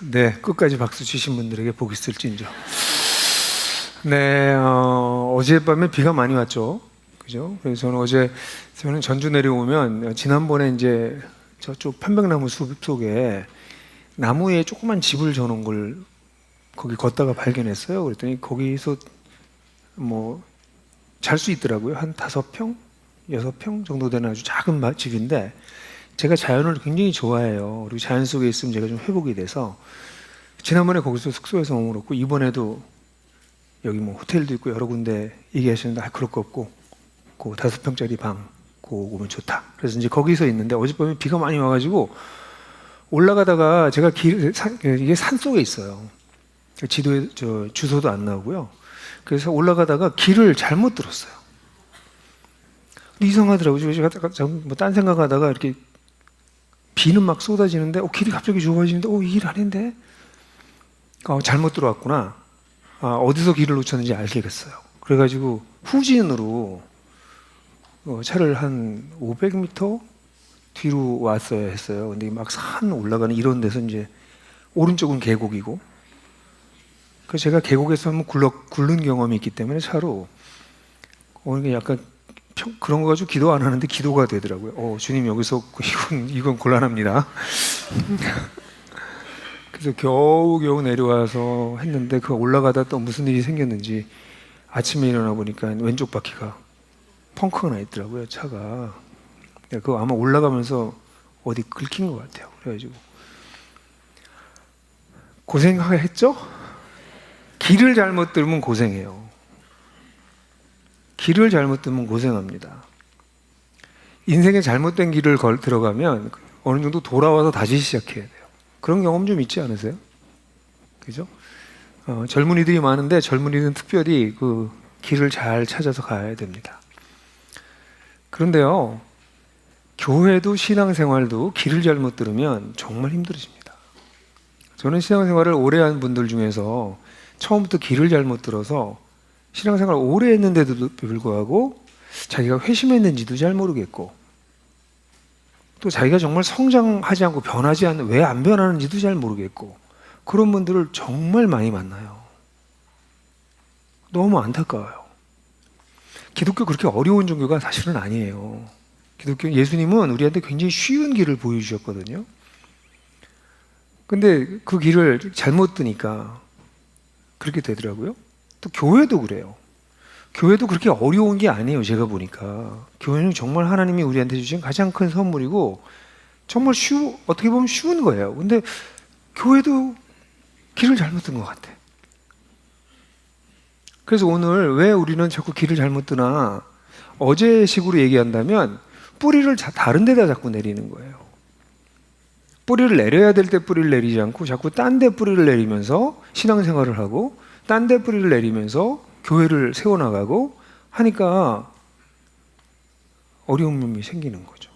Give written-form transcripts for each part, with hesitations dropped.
네, 끝까지 박수 치신 분들에게 복이 있을진저. 네, 어젯밤에 비가 많이 왔죠. 그죠? 그래서 저는 전주 내려오면, 지난번에 이제 저쪽 편백나무 숲 속에 나무에 조그만 집을 져놓은 걸 거기 걷다가 발견했어요. 그랬더니 거기서 뭐 잘 수 있더라고요. 한 5평? 6평 정도 되는 아주 작은 집인데, 제가 자연을 굉장히 좋아해요. 그리고 자연 속에 있으면 제가 좀 회복이 돼서 지난번에 거기서 숙소에서 머물었고, 이번에도 여기 뭐 호텔도 있고 여러 군데 얘기하시는데 그럴 거 없고 그 5평짜리 방 그거 오면 좋다. 그래서 이제 거기서 있는데 어젯밤에 비가 많이 와가지고 올라가다가 제가 이게 산 속에 있어요. 지도에 주소도 안 나오고요. 그래서 올라가다가 길을 잘못 들었어요. 이상하더라고요. 제가 뭐 딴 생각하다가 이렇게 비는 막 쏟아지는데 길이 갑자기 좁아지는데 이 길 아닌데? 잘못 들어왔구나. 어디서 길을 놓쳤는지 알게 됐어요. 그래가지고 후진으로 차를 한 500m 뒤로 왔어야 했어요. 근데 막 산 올라가는 이런 데서 이제 오른쪽은 계곡이고, 그래서 제가 계곡에서 한번 굴른 경험이 있기 때문에 차로 오늘 약간 그런 거 가지고 기도 안 하는데 기도가 되더라고요. 주님 여기서 이건 곤란합니다. 그래서 겨우 내려와서 했는데 그 올라가다 또 무슨 일이 생겼는지 아침에 일어나 보니까 왼쪽 바퀴가 펑크가 나 있더라고요, 차가. 그거 아마 올라가면서 어디 긁힌 것 같아요. 그래가지고 고생했죠? 길을 잘못 들으면 고생해요. 길을 잘못 들으면 고생합니다. 인생에 잘못된 길을 들어가면 어느 정도 돌아와서 다시 시작해야 돼요. 그런 경험 좀 있지 않으세요? 그죠? 젊은이들이 많은데 젊은이들은 특별히 그 길을 잘 찾아서 가야 됩니다. 그런데요, 교회도 신앙생활도 길을 잘못 들으면 정말 힘들어집니다. 저는 신앙생활을 오래 한 분들 중에서 처음부터 길을 잘못 들어서 신앙생활을 오래 했는데도 불구하고 자기가 회심했는지도 잘 모르겠고, 또 자기가 정말 성장하지 않고 변하지 않는, 왜 안 변하는지도 잘 모르겠고, 그런 분들을 정말 많이 만나요. 너무 안타까워요. 기독교 그렇게 어려운 종교가 사실은 아니에요. 기독교, 예수님은 우리한테 굉장히 쉬운 길을 보여주셨거든요. 근데 그 길을 잘못 드니까 그렇게 되더라고요. 또 교회도 그래요. 교회도 그렇게 어려운 게 아니에요. 제가 보니까 교회는 정말 하나님이 우리한테 주신 가장 큰 선물이고 정말 어떻게 보면 쉬운 거예요. 근데 교회도 길을 잘못 든 것 같아. 그래서 오늘 왜 우리는 자꾸 길을 잘못 드나, 어제식으로 얘기한다면 뿌리를 다른 데다 자꾸 내리는 거예요. 뿌리를 내려야 될 때 뿌리를 내리지 않고 자꾸 딴 데 뿌리를 내리면서 신앙생활을 하고, 딴 데 뿌리를 내리면서 교회를 세워나가고 하니까 어려움이 생기는 거죠.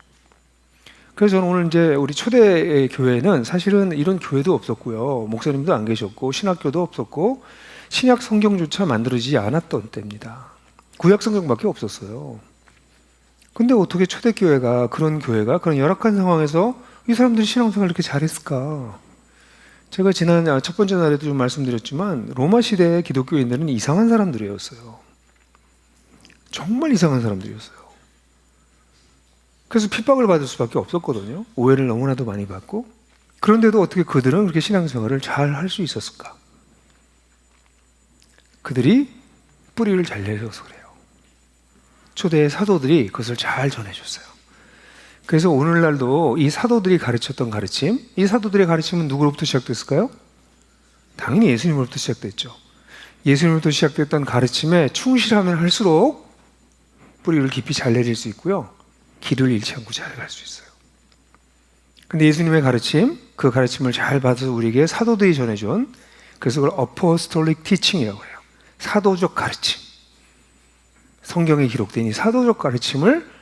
그래서 저는 오늘 이제 우리 초대 교회는 사실은 이런 교회도 없었고요, 목사님도 안 계셨고, 신학교도 없었고, 신약 성경조차 만들어지지 않았던 때입니다. 구약 성경밖에 없었어요. 근데 어떻게 초대교회가, 그런 교회가 그런 열악한 상황에서 이 사람들이 신앙생활을 이렇게 잘했을까? 제가 지난 첫 번째 날에도 좀 말씀드렸지만 로마 시대의 기독교인들은 이상한 사람들이었어요. 정말 이상한 사람들이었어요. 그래서 핍박을 받을 수밖에 없었거든요. 오해를 너무나도 많이 받고. 그런데도 어떻게 그들은 그렇게 신앙생활을 잘 할 수 있었을까? 그들이 뿌리를 잘 내려서 그래요. 초대의 사도들이 그것을 잘 전해줬어요. 그래서 오늘날도 이 사도들이 가르쳤던 가르침, 이 사도들의 가르침은 누구로부터 시작됐을까요? 당연히 예수님으로부터 시작됐죠. 예수님으로부터 시작됐던 가르침에 충실하면 할수록 뿌리를 깊이 잘 내릴 수 있고요, 길을 잃지 않고 잘 갈 수 있어요. 근데 예수님의 가르침, 그 가르침을 잘 받아서 우리에게 사도들이 전해준, 그래서 그걸 apostolic teaching이라고 해요. 사도적 가르침. 성경에 기록된 이 사도적 가르침을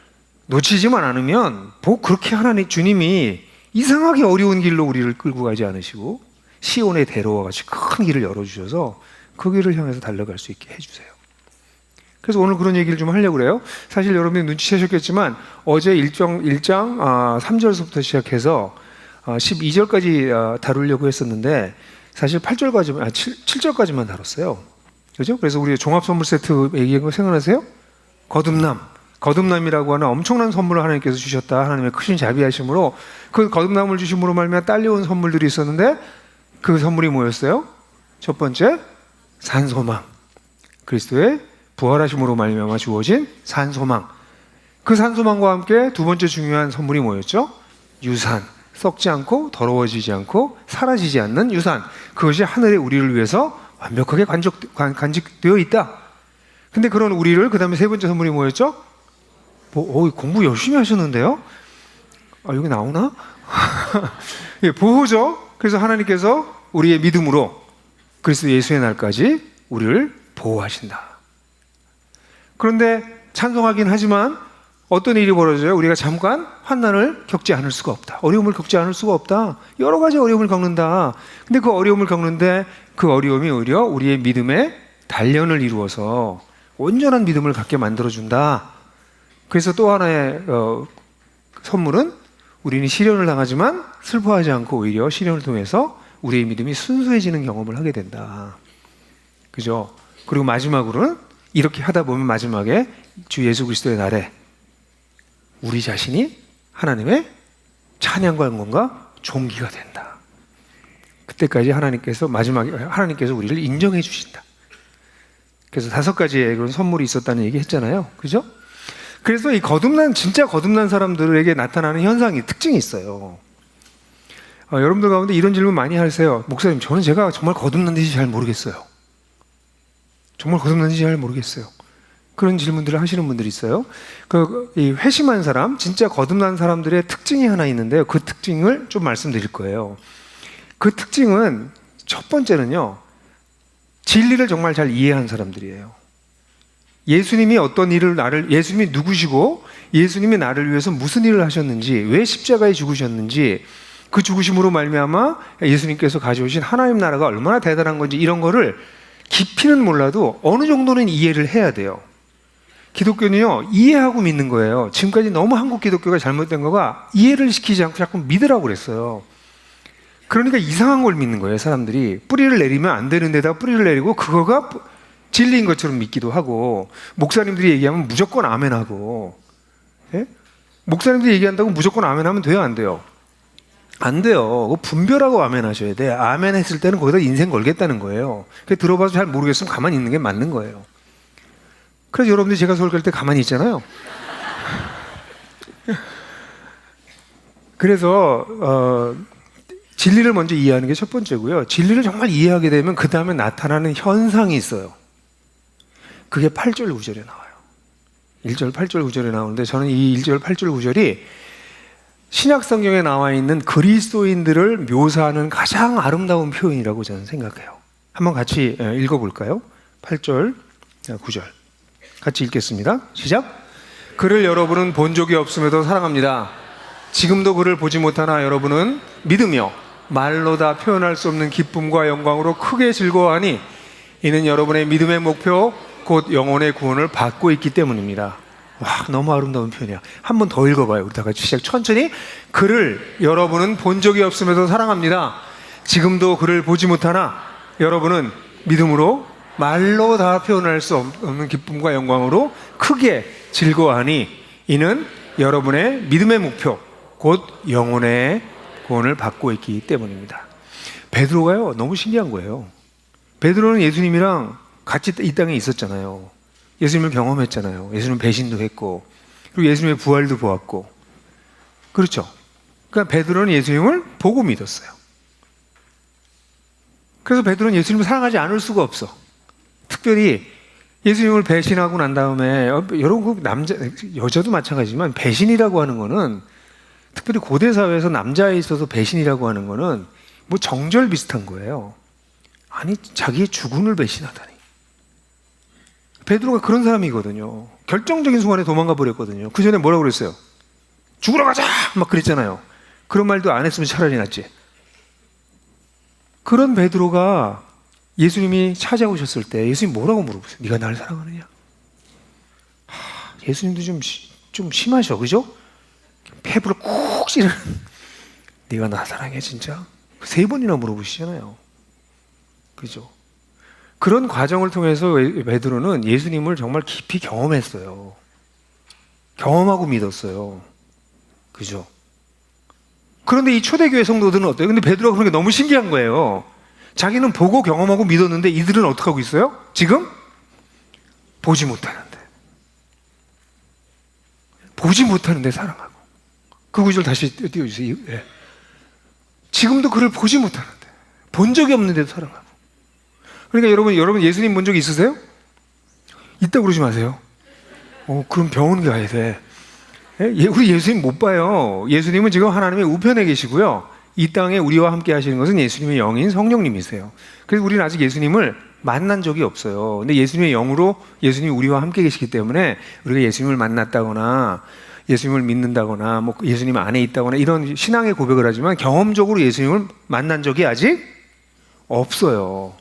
놓치지만 않으면 그렇게 하나님 주님이 이상하게 어려운 길로 우리를 끌고 가지 않으시고 시온의 대로와 같이 큰 길을 열어주셔서 그 길을 향해서 달려갈 수 있게 해주세요. 그래서 오늘 그런 얘기를 좀 하려고 그래요. 사실 여러분이 눈치채셨겠지만 어제 1장 3절서부터 시작해서 12절까지 다루려고 했었는데 사실 8절까지만, 7절까지만 다뤘어요. 그죠? 그래서 우리 종합 선물 세트 얘기한 거 생각나세요? 거듭남이라고 하는 엄청난 선물을 하나님께서 주셨다. 하나님의 크신 자비하심으로 그 거듭남을 주심으로 말미암아 딸려온 선물들이 있었는데 그 선물이 뭐였어요? 첫 번째, 산소망. 그리스도의 부활하심으로 말미암아 주어진 산소망. 그 산소망과 함께 두 번째 중요한 선물이 뭐였죠? 유산. 썩지 않고 더러워지지 않고 사라지지 않는 유산. 그것이 하늘에 우리를 위해서 완벽하게 간직되어 있다. 근데 그런 우리를, 그 다음에 세 번째 선물이 뭐였죠? 공부 열심히 하셨는데요? 여기 나오나? 예, 보호죠. 그래서 하나님께서 우리의 믿음으로 그리스도 예수의 날까지 우리를 보호하신다. 그런데 찬송하긴 하지만 어떤 일이 벌어져요? 우리가 잠깐 환난을 겪지 않을 수가 없다. 어려움을 겪지 않을 수가 없다. 여러 가지 어려움을 겪는다. 근데 그 어려움을 겪는데 그 어려움이 오히려 우리의 믿음의 단련을 이루어서 온전한 믿음을 갖게 만들어준다. 그래서 또 하나의 선물은 우리는 시련을 당하지만 슬퍼하지 않고 오히려 시련을 통해서 우리의 믿음이 순수해지는 경험을 하게 된다. 그죠? 그리고 마지막으로는 이렇게 하다 보면 마지막에 주 예수 그리스도의 날에 우리 자신이 하나님의 찬양과 영광과 존귀가 된다. 그때까지 마지막에 하나님께서 우리를 인정해 주신다. 그래서 5가지의 그런 선물이 있었다는 얘기 했잖아요. 그죠? 그래서 이 진짜 거듭난 사람들에게 나타나는 현상이, 특징이 있어요. 여러분들 가운데 이런 질문 많이 하세요. 목사님, 제가 정말 거듭났는지 잘 모르겠어요. 정말 거듭났는지 잘 모르겠어요. 그런 질문들을 하시는 분들이 있어요. 이 회심한 사람, 진짜 거듭난 사람들의 특징이 하나 있는데요. 그 특징을 좀 말씀드릴 거예요. 그 특징은 첫 번째는요, 진리를 정말 잘 이해한 사람들이에요. 예수님이 예수님이 누구시고 예수님이 나를 위해서 무슨 일을 하셨는지, 왜 십자가에 죽으셨는지, 그 죽으심으로 말미암아 예수님께서 가져오신 하나님 나라가 얼마나 대단한 건지, 이런 거를 깊이는 몰라도 어느 정도는 이해를 해야 돼요. 기독교는요, 이해하고 믿는 거예요. 지금까지 너무 한국 기독교가 잘못된 거가 이해를 시키지 않고 자꾸 믿으라고 그랬어요. 그러니까 이상한 걸 믿는 거예요. 사람들이 뿌리를 내리면 안 되는 데다 뿌리를 내리고 그거가 진리인 것처럼 믿기도 하고, 목사님들이 얘기하면 무조건 아멘하고. 예? 목사님들이 얘기한다고 무조건 아멘하면 돼요, 안 돼요? 안 돼요. 분별하고 아멘하셔야 돼. 아멘했을 때는 거기다 인생 걸겠다는 거예요. 들어봐서 잘 모르겠으면 가만히 있는 게 맞는 거예요. 그래서 여러분들이 제가 설교할 때 가만히 있잖아요. 그래서 진리를 먼저 이해하는 게 첫 번째고요. 진리를 정말 이해하게 되면 그 다음에 나타나는 현상이 있어요. 그게 8절 9절에 나와요. 1절 8절 9절에 나오는데, 저는 이 1절 8절 9절이 신약 성경에 나와 있는 그리스도인들을 묘사하는 가장 아름다운 표현이라고 저는 생각해요. 한번 같이 읽어볼까요? 8절 9절 같이 읽겠습니다. 시작. 그를 여러분은 본 적이 없음에도 사랑합니다. 지금도 그를 보지 못하나 여러분은 믿으며 말로 다 표현할 수 없는 기쁨과 영광으로 크게 즐거워하니 이는 여러분의 믿음의 목표 곧 영혼의 구원을 받고 있기 때문입니다. 와, 너무 아름다운 표현이야. 한 번 더 읽어봐요. 우리 다 같이 시작. 천천히. 그를 여러분은 본 적이 없음에도 사랑합니다. 지금도 그를 보지 못하나 여러분은 믿음으로 말로 다 표현할 수 없는 기쁨과 영광으로 크게 즐거워하니 이는 여러분의 믿음의 목표 곧 영혼의 구원을 받고 있기 때문입니다. 베드로가요, 너무 신기한 거예요. 베드로는 예수님이랑 같이 이 땅에 있었잖아요. 예수님을 경험했잖아요. 예수님 배신도 했고, 그리고 예수님의 부활도 보았고. 그렇죠? 그러니까 베드로는 예수님을 보고 믿었어요. 그래서 베드로는 예수님을 사랑하지 않을 수가 없어. 특별히 예수님을 배신하고 난 다음에, 여러분, 여자도 마찬가지지만 배신이라고 하는 거는, 특별히 고대 사회에서 남자에 있어서 배신이라고 하는 거는 뭐 정절 비슷한 거예요. 아니, 자기의 주군을 배신하다니. 베드로가 그런 사람이거든요. 결정적인 순간에 도망가 버렸거든요. 그 전에 뭐라고 그랬어요? 죽으러 가자! 막 그랬잖아요. 그런 말도 안 했으면 차라리 낫지. 그런 베드로가 예수님이 찾아오셨을 때 예수님 뭐라고 물어보세요? 네가 나를 사랑하느냐? 예수님도 좀 심하셔, 그죠? 폐부를 콕 찌르는, 네가 나 사랑해 진짜? 3번이나 물어보시잖아요. 그죠? 그런 과정을 통해서 베드로는 예수님을 정말 깊이 경험했어요. 경험하고 믿었어요. 그죠? 그런데 이 초대교회 성도들은 어때요? 근데 베드로가 그런 게 너무 신기한 거예요. 자기는 보고 경험하고 믿었는데 이들은 어떻게 하고 있어요? 지금 보지 못하는데. 보지 못하는데 사랑하고. 그 구절 다시 띄워주세요. 네. 지금도 그를 보지 못하는데, 본 적이 없는데도 사랑하고. 그러니까 여러분 예수님 본 적 있으세요? 있다고 그러지 마세요. 그럼 병원 가야 돼. 우리 예수님 못 봐요. 예수님은 지금 하나님의 우편에 계시고요. 이 땅에 우리와 함께 하시는 것은 예수님의 영인 성령님이세요. 그래서 우리는 아직 예수님을 만난 적이 없어요. 근데 예수님의 영으로 예수님이 우리와 함께 계시기 때문에 우리가 예수님을 만났다거나 예수님을 믿는다거나 뭐 예수님 안에 있다거나 이런 신앙의 고백을 하지만 경험적으로 예수님을 만난 적이 아직 없어요.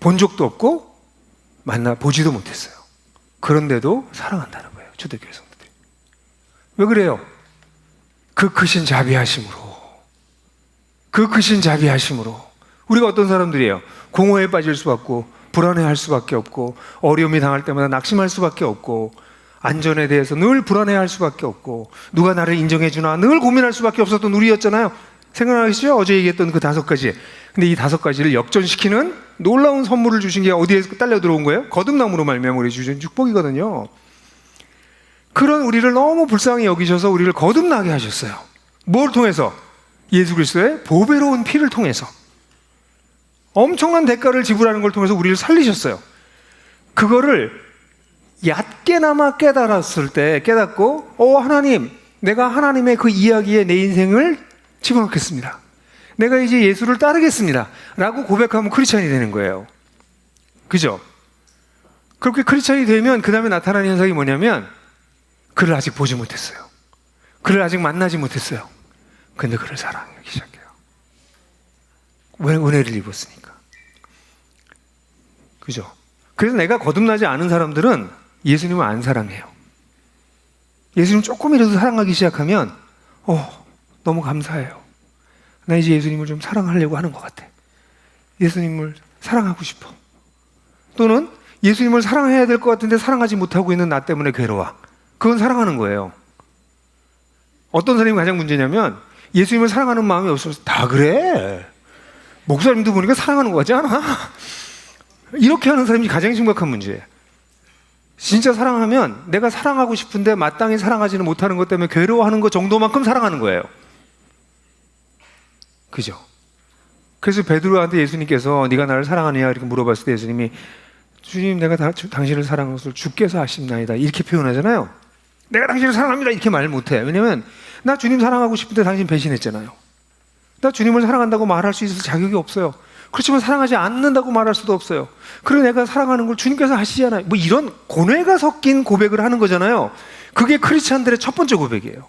본 적도 없고 보지도 못했어요. 그런데도 사랑한다는 거예요. 초대교회 성도들이. 왜 그래요? 그 크신 자비하심으로. 그 크신 자비하심으로. 우리가 어떤 사람들이에요? 공허에 빠질 수밖에 없고 불안해할 수밖에 없고 어려움이 당할 때마다 낙심할 수밖에 없고 안전에 대해서 늘 불안해할 수밖에 없고 누가 나를 인정해 주나 늘 고민할 수밖에 없었던 우리였잖아요. 생각나시죠? 어제 얘기했던 그 5가지. 근데 이 5가지를 역전시키는 놀라운 선물을 주신 게 어디에서 딸려 들어온 거예요? 거듭남으로 말미암아 우리 주신 축복이거든요. 그런 우리를 너무 불쌍히 여기셔서 우리를 거듭나게 하셨어요. 뭘 통해서? 예수 그리스도의 보배로운 피를 통해서. 엄청난 대가를 지불하는 걸 통해서 우리를 살리셨어요. 그거를 얕게나마 깨달았을 때 깨닫고 하나님, 내가 하나님의 그 이야기에 내 인생을 집어넣겠습니다. 내가 이제 예수를 따르겠습니다 라고 고백하면 크리스찬이 되는 거예요. 그죠? 그렇게 크리스찬이 되면 그 다음에 나타나는 현상이 뭐냐면 그를 아직 보지 못했어요. 그를 아직 만나지 못했어요. 근데 그를 사랑하기 시작해요. 왜? 은혜를 입었으니까. 그죠? 그래서 내가 거듭나지 않은 사람들은 예수님을 안 사랑해요. 예수님 조금이라도 사랑하기 시작하면 너무 감사해요. 나 이제 예수님을 좀 사랑하려고 하는 것 같아. 예수님을 사랑하고 싶어. 또는 예수님을 사랑해야 될 것 같은데 사랑하지 못하고 있는 나 때문에 괴로워. 그건 사랑하는 거예요. 어떤 사람이 가장 문제냐면 예수님을 사랑하는 마음이 없어서 다 그래. 목사님도 보니까 사랑하는 거 같지 않아? 이렇게 하는 사람이 가장 심각한 문제예요. 진짜 사랑하면 내가 사랑하고 싶은데 마땅히 사랑하지는 못하는 것 때문에 괴로워하는 것 정도만큼 사랑하는 거예요. 그죠? 그래서 베드로한테 예수님께서 네가 나를 사랑하느냐 이렇게 물어봤을 때 예수님이 주님 내가 당신을 사랑하는 것을 주께서 아십나이다 이렇게 표현하잖아요. 내가 당신을 사랑합니다 이렇게 말 못해. 왜냐면 나 주님 사랑하고 싶은데 당신 배신했잖아요. 나 주님을 사랑한다고 말할 수 있어서 자격이 없어요. 그렇지만 사랑하지 않는다고 말할 수도 없어요. 그래 내가 사랑하는 걸 주님께서 하시잖아요. 뭐 이런 고뇌가 섞인 고백을 하는 거잖아요. 그게 크리스찬들의 첫 번째 고백이에요.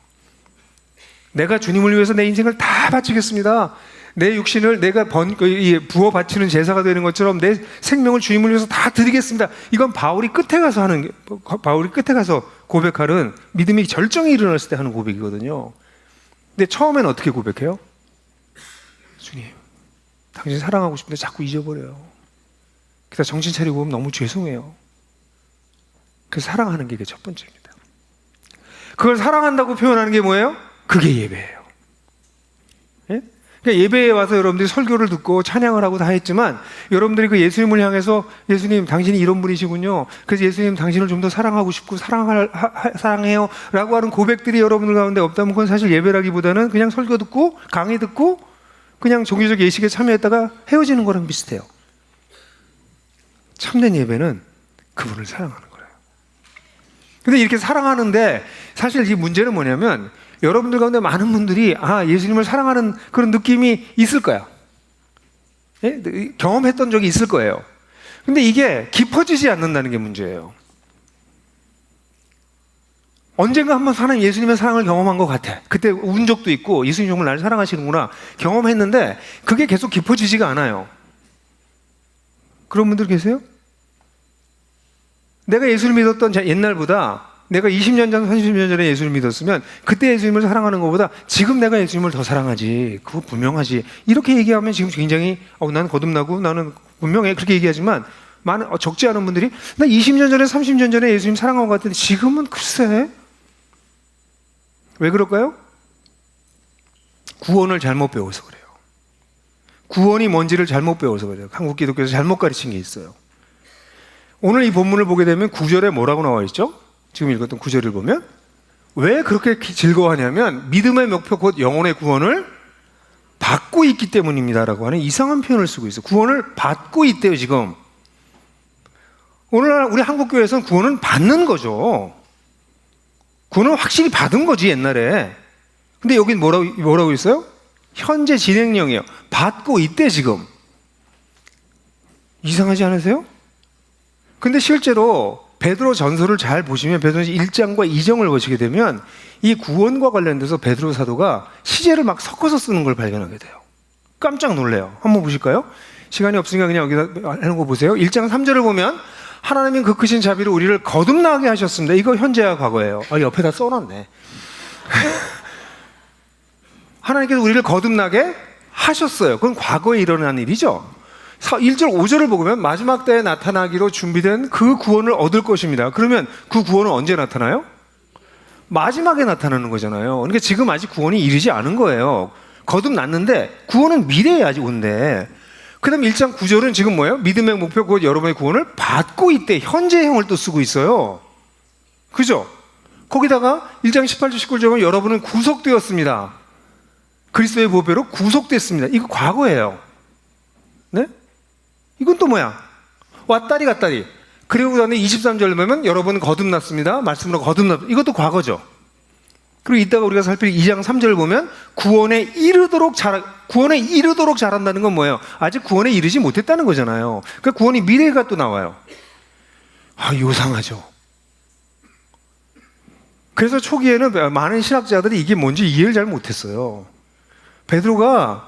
내가 주님을 위해서 내 인생을 다 바치겠습니다. 내 육신을 내가 부어 바치는 제사가 되는 것처럼 내 생명을 주님을 위해서 다 드리겠습니다. 이건 바울이 끝에 가서 고백하는 믿음이 절정에 이르렀을 때 하는 고백이거든요. 근데 처음에는 어떻게 고백해요? 주님, 당신 사랑하고 싶은데 자꾸 잊어버려요. 그래서 정신 차리고 보면 너무 죄송해요. 그래서 사랑하는 게 첫 번째입니다. 그걸 사랑한다고 표현하는 게 뭐예요? 그게 예배예요. 예? 그러니까 예배에 와서 여러분들이 설교를 듣고 찬양을 하고 다 했지만 여러분들이 그 예수님을 향해서 예수님 당신이 이런 분이시군요. 그래서 예수님 당신을 좀 더 사랑하고 싶고 사랑해요 라고 하는 고백들이 여러분들 가운데 없다면 그건 사실 예배라기보다는 그냥 설교 듣고 강의 듣고 그냥 종교적 예식에 참여했다가 헤어지는 거랑 비슷해요. 참된 예배는 그분을 사랑하는 거예요. 근데 이렇게 사랑하는데 사실 이 문제는 뭐냐면 여러분들 가운데 많은 분들이 예수님을 사랑하는 그런 느낌이 있을 거야. 예? 경험했던 적이 있을 거예요. 근데 이게 깊어지지 않는다는 게 문제예요. 언젠가 한번 하나님 예수님의 사랑을 경험한 것 같아. 그때 운 적도 있고 예수님 정말 나를 사랑하시는구나 경험했는데 그게 계속 깊어지지가 않아요. 그런 분들 계세요? 내가 예수를 믿었던 옛날보다 내가 20년 전, 30년 전에 예수를 믿었으면 그때 예수님을 사랑하는 것보다 지금 내가 예수님을 더 사랑하지. 그거 분명하지. 이렇게 얘기하면 지금 굉장히 나는 거듭나고 나는 분명해. 그렇게 얘기하지만 적지 않은 분들이 나 20년 전에 30년 전에 예수님 사랑한 것 같은데 지금은 글쎄. 왜 그럴까요? 구원을 잘못 배워서 그래요. 구원이 뭔지를 잘못 배워서 그래요. 한국 기독교에서 잘못 가르친 게 있어요. 오늘 이 본문을 보게 되면 9절에 뭐라고 나와 있죠? 지금 읽었던 9절을 보면 왜 그렇게 즐거워하냐면 믿음의 목표 곧 영혼의 구원을 받고 있기 때문입니다라고 하는 이상한 표현을 쓰고 있어요. 구원을 받고 있대요 지금. 오늘날 우리 한국교회에서는 구원은 받는 거죠. 구원은 확실히 받은 거지 옛날에. 근데 여긴 뭐라고 있어요? 현재 진행형이에요. 받고 있대 지금. 이상하지 않으세요? 근데 실제로 베드로 전서를 잘 보시면 베드로 1장과 2장을 보시게 되면 이 구원과 관련돼서 베드로 사도가 시제를 막 섞어서 쓰는 걸 발견하게 돼요. 깜짝 놀래요. 한번 보실까요? 시간이 없으니까 그냥 여기다 하는 거 보세요. 1장 3절을 보면 하나님은 그 크신 자비로 우리를 거듭나게 하셨습니다. 이거 현재와 과거예요. 옆에다 써놨네. 하나님께서 우리를 거듭나게 하셨어요. 그건 과거에 일어난 일이죠. 1절 5절을 보면 마지막 때에 나타나기로 준비된 그 구원을 얻을 것입니다. 그러면 그 구원은 언제 나타나요? 마지막에 나타나는 거잖아요. 그러니까 지금 아직 구원이 이르지 않은 거예요. 거듭났는데 구원은 미래에 아직 온대. 그 다음 1장 9절은 지금 뭐예요? 믿음의 목표 곧 여러분의 구원을 받고 있대. 현재형을 또 쓰고 있어요. 그죠? 거기다가 1장 18절 19절 보면 여러분은 구속되었습니다. 그리스도의 보배로 구속됐습니다. 이거 과거예요. 네? 이건 또 뭐야? 왔다리 갔다리. 그리고 그다음에 23절 보면 여러분 거듭났습니다. 말씀으로 거듭났습니다. 이것도 과거죠. 그리고 이따가 우리가 살필 2장 3절을 보면 구원에 이르도록 잘한다는 건 뭐예요? 아직 구원에 이르지 못했다는 거잖아요. 그러니까 구원이 미래가 또 나와요. 요상하죠. 그래서 초기에는 많은 신학자들이 이게 뭔지 이해를 잘 못했어요. 베드로가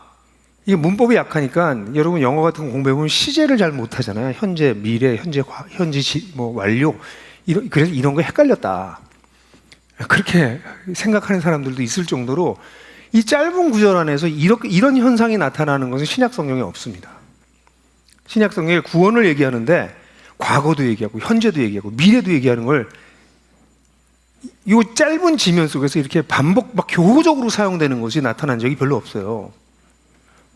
이게 문법이 약하니까 여러분 영어 같은 거 공부해보면 시제를 잘 못하잖아요. 현재, 미래, 현재, 완료. 그래서 이런 거 헷갈렸다. 그렇게 생각하는 사람들도 있을 정도로 이 짧은 구절 안에서 이런 현상이 나타나는 것은 신약 성경에 없습니다. 신약 성경에 구원을 얘기하는데 과거도 얘기하고 현재도 얘기하고 미래도 얘기하는 걸 이 짧은 지면 속에서 이렇게 막 교호적으로 사용되는 것이 나타난 적이 별로 없어요.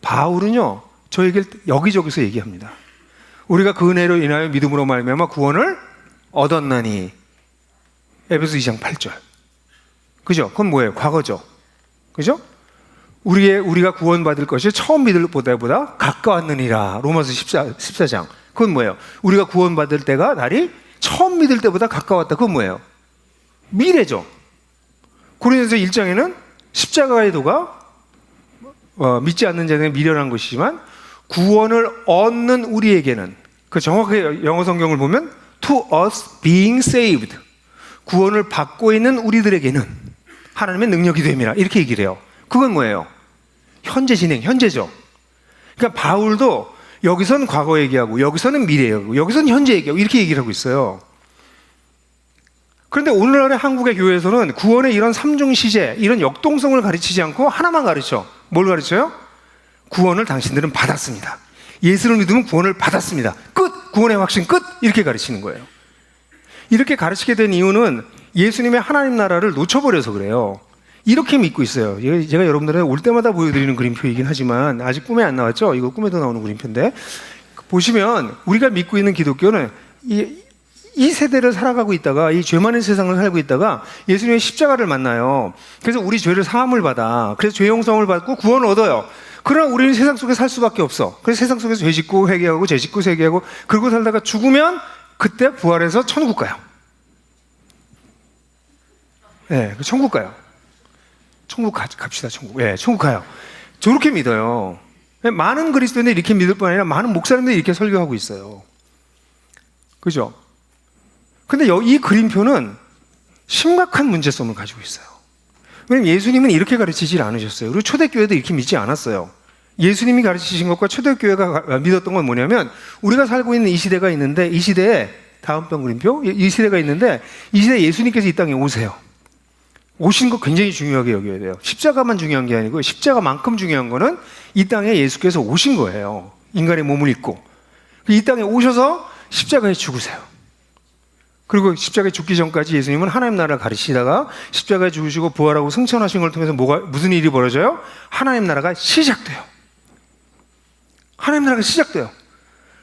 바울은요, 저에게 여기저기서 얘기합니다. 우리가 그 은혜로 인하여 믿음으로 말미암아 구원을 얻었나니. 에베소 2장 8절. 그죠? 그건 뭐예요? 과거죠. 그죠? 우리가 구원받을 것이 처음 믿을 보다 가까웠느니라. 로마서 14장. 그건 뭐예요? 우리가 구원받을 때가 날이 처음 믿을 때보다 가까웠다. 그건 뭐예요? 미래죠. 고린도서 1장에는 십자가의 도가 믿지 않는 자에게 미련한 것이지만 구원을 얻는 우리에게는, 그 정확하게 영어 성경을 보면 to us being saved, 구원을 받고 있는 우리들에게는 하나님의 능력이 됨이라 이렇게 얘기를 해요. 그건 뭐예요? 현재 진행, 현재죠. 그러니까 바울도 여기서는 과거 얘기하고 여기서는 미래 얘기하고 여기서는 현재 얘기하고 이렇게 얘기를 하고 있어요. 그런데 오늘날의 한국의 교회에서는 구원의 이런 삼중 시제, 이런 역동성을 가르치지 않고 하나만 가르쳐. 뭘 가르쳐요? 구원을 당신들은 받았습니다. 예수를 믿으면 구원을 받았습니다. 끝! 구원의 확신 끝! 이렇게 가르치는 거예요. 이렇게 가르치게 된 이유는 예수님의 하나님 나라를 놓쳐버려서 그래요. 이렇게 믿고 있어요. 제가 여러분들한테 올 때마다 보여드리는 그림표이긴 하지만 아직 꿈에 안 나왔죠? 이거 꿈에도 나오는 그림표인데 보시면 우리가 믿고 있는 기독교는 이 세대를 살아가고 있다가 이 죄 많은 세상을 살고 있다가 예수님의 십자가를 만나요. 그래서 우리 죄를 사함을 받아. 그래서 죄 용서를 받고 구원을 얻어요. 그러나 우리는 세상 속에 살 수밖에 없어. 그래서 세상 속에서 죄 짓고 회개하고 죄 짓고 회개하고 그러고 살다가 죽으면 그때 부활해서 천국 가요. 네, 천국 가요. 천국 갑시다. 천국. 네, 천국 가요. 저렇게 믿어요. 많은 그리스도인들이 이렇게 믿을 뿐 아니라 많은 목사님들이 이렇게 설교하고 있어요. 그죠? 근데 이 그림표는 심각한 문제점을 가지고 있어요. 왜냐면 예수님은 이렇게 가르치질 않으셨어요. 그리고 초대교회도 이렇게 믿지 않았어요. 예수님이 가르치신 것과 초대교회가 믿었던 건 뭐냐면 우리가 살고 있는 이 시대가 있는데 이 시대에 다음번 그림표. 이 시대가 있는데 이 시대에 예수님께서 이 땅에 오세요. 오신 거 굉장히 중요하게 여겨야 돼요. 십자가만 중요한 게 아니고 십자가만큼 중요한 거는 이 땅에 예수께서 오신 거예요. 인간의 몸을 입고 이 땅에 오셔서 십자가에 죽으세요. 그리고 십자가에 죽기 전까지 예수님은 하나님 나라를 가르치다가 십자가에 죽으시고 부활하고 승천하신 걸 통해서 무슨 일이 벌어져요? 하나님 나라가 시작돼요. 하나님 나라가 시작돼요.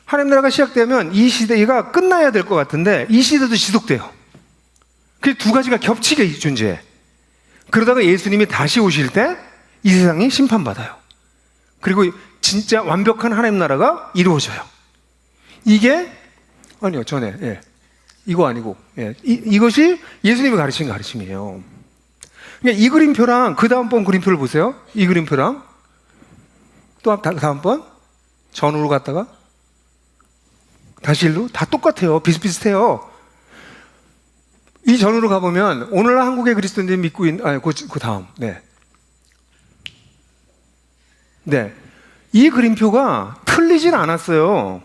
하나님 나라가 시작되면 이 시대가 끝나야 될 것 같은데 이 시대도 지속돼요. 그 두 가지가 겹치게 존재해. 그러다가 예수님이 다시 오실 때 이 세상이 심판받아요. 그리고 진짜 완벽한 하나님 나라가 이루어져요. 이게 아니요 전에 이거 아니고 이것이 예수님이 가르친 가르침이에요. 그러니까 이 그림표랑 그 다음번 그림표를 보세요. 이 그림표랑 또 다음번 전으로 갔다가 다시 일로 다 똑같아요. 비슷비슷해요. 이 전으로 가보면 오늘날 한국의 그리스도인들이 믿고 있는 그 다음 이 그림표가 틀리진 않았어요.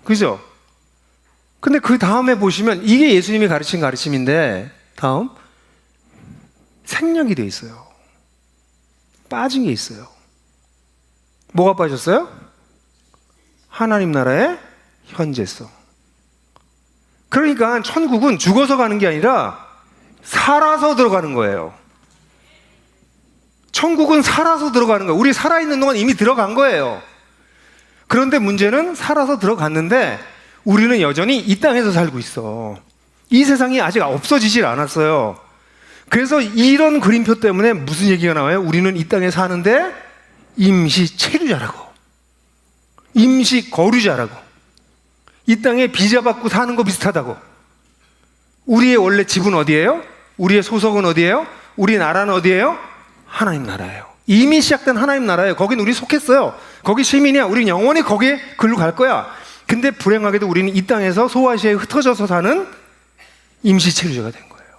그죠? 근데 그 다음에 보시면 이게 예수님이 가르친 가르침인데 다음 생략이 돼 있어요. 빠진 게 있어요. 뭐가 빠졌어요? 하나님 나라의 현재성. 그러니까 천국은 죽어서 가는 게 아니라 살아서 들어가는 거예요. 천국은 살아서 들어가는 거예요. 우리 살아있는 동안 이미 들어간 거예요. 그런데 문제는 살아서 들어갔는데 우리는 여전히 이 땅에서 살고 있어. 이 세상이 아직 없어지질 않았어요. 그래서 이런 그림표 때문에 무슨 얘기가 나와요? 우리는 이 땅에 사는데 임시 체류자라고, 임시 거류자라고, 이 땅에 비자 받고 사는 거 비슷하다고. 우리의 원래 집은 어디예요? 우리의 소속은 어디예요? 우리 나라는 어디예요? 하나님 나라예요. 이미 시작된 하나님 나라예요. 거긴 우리 속했어요. 거기 시민이야. 우리 영원히 거기에 글로 갈 거야. 근데 불행하게도 우리는 이 땅에서 소아시아에 흩어져서 사는 임시 체류자가 된 거예요.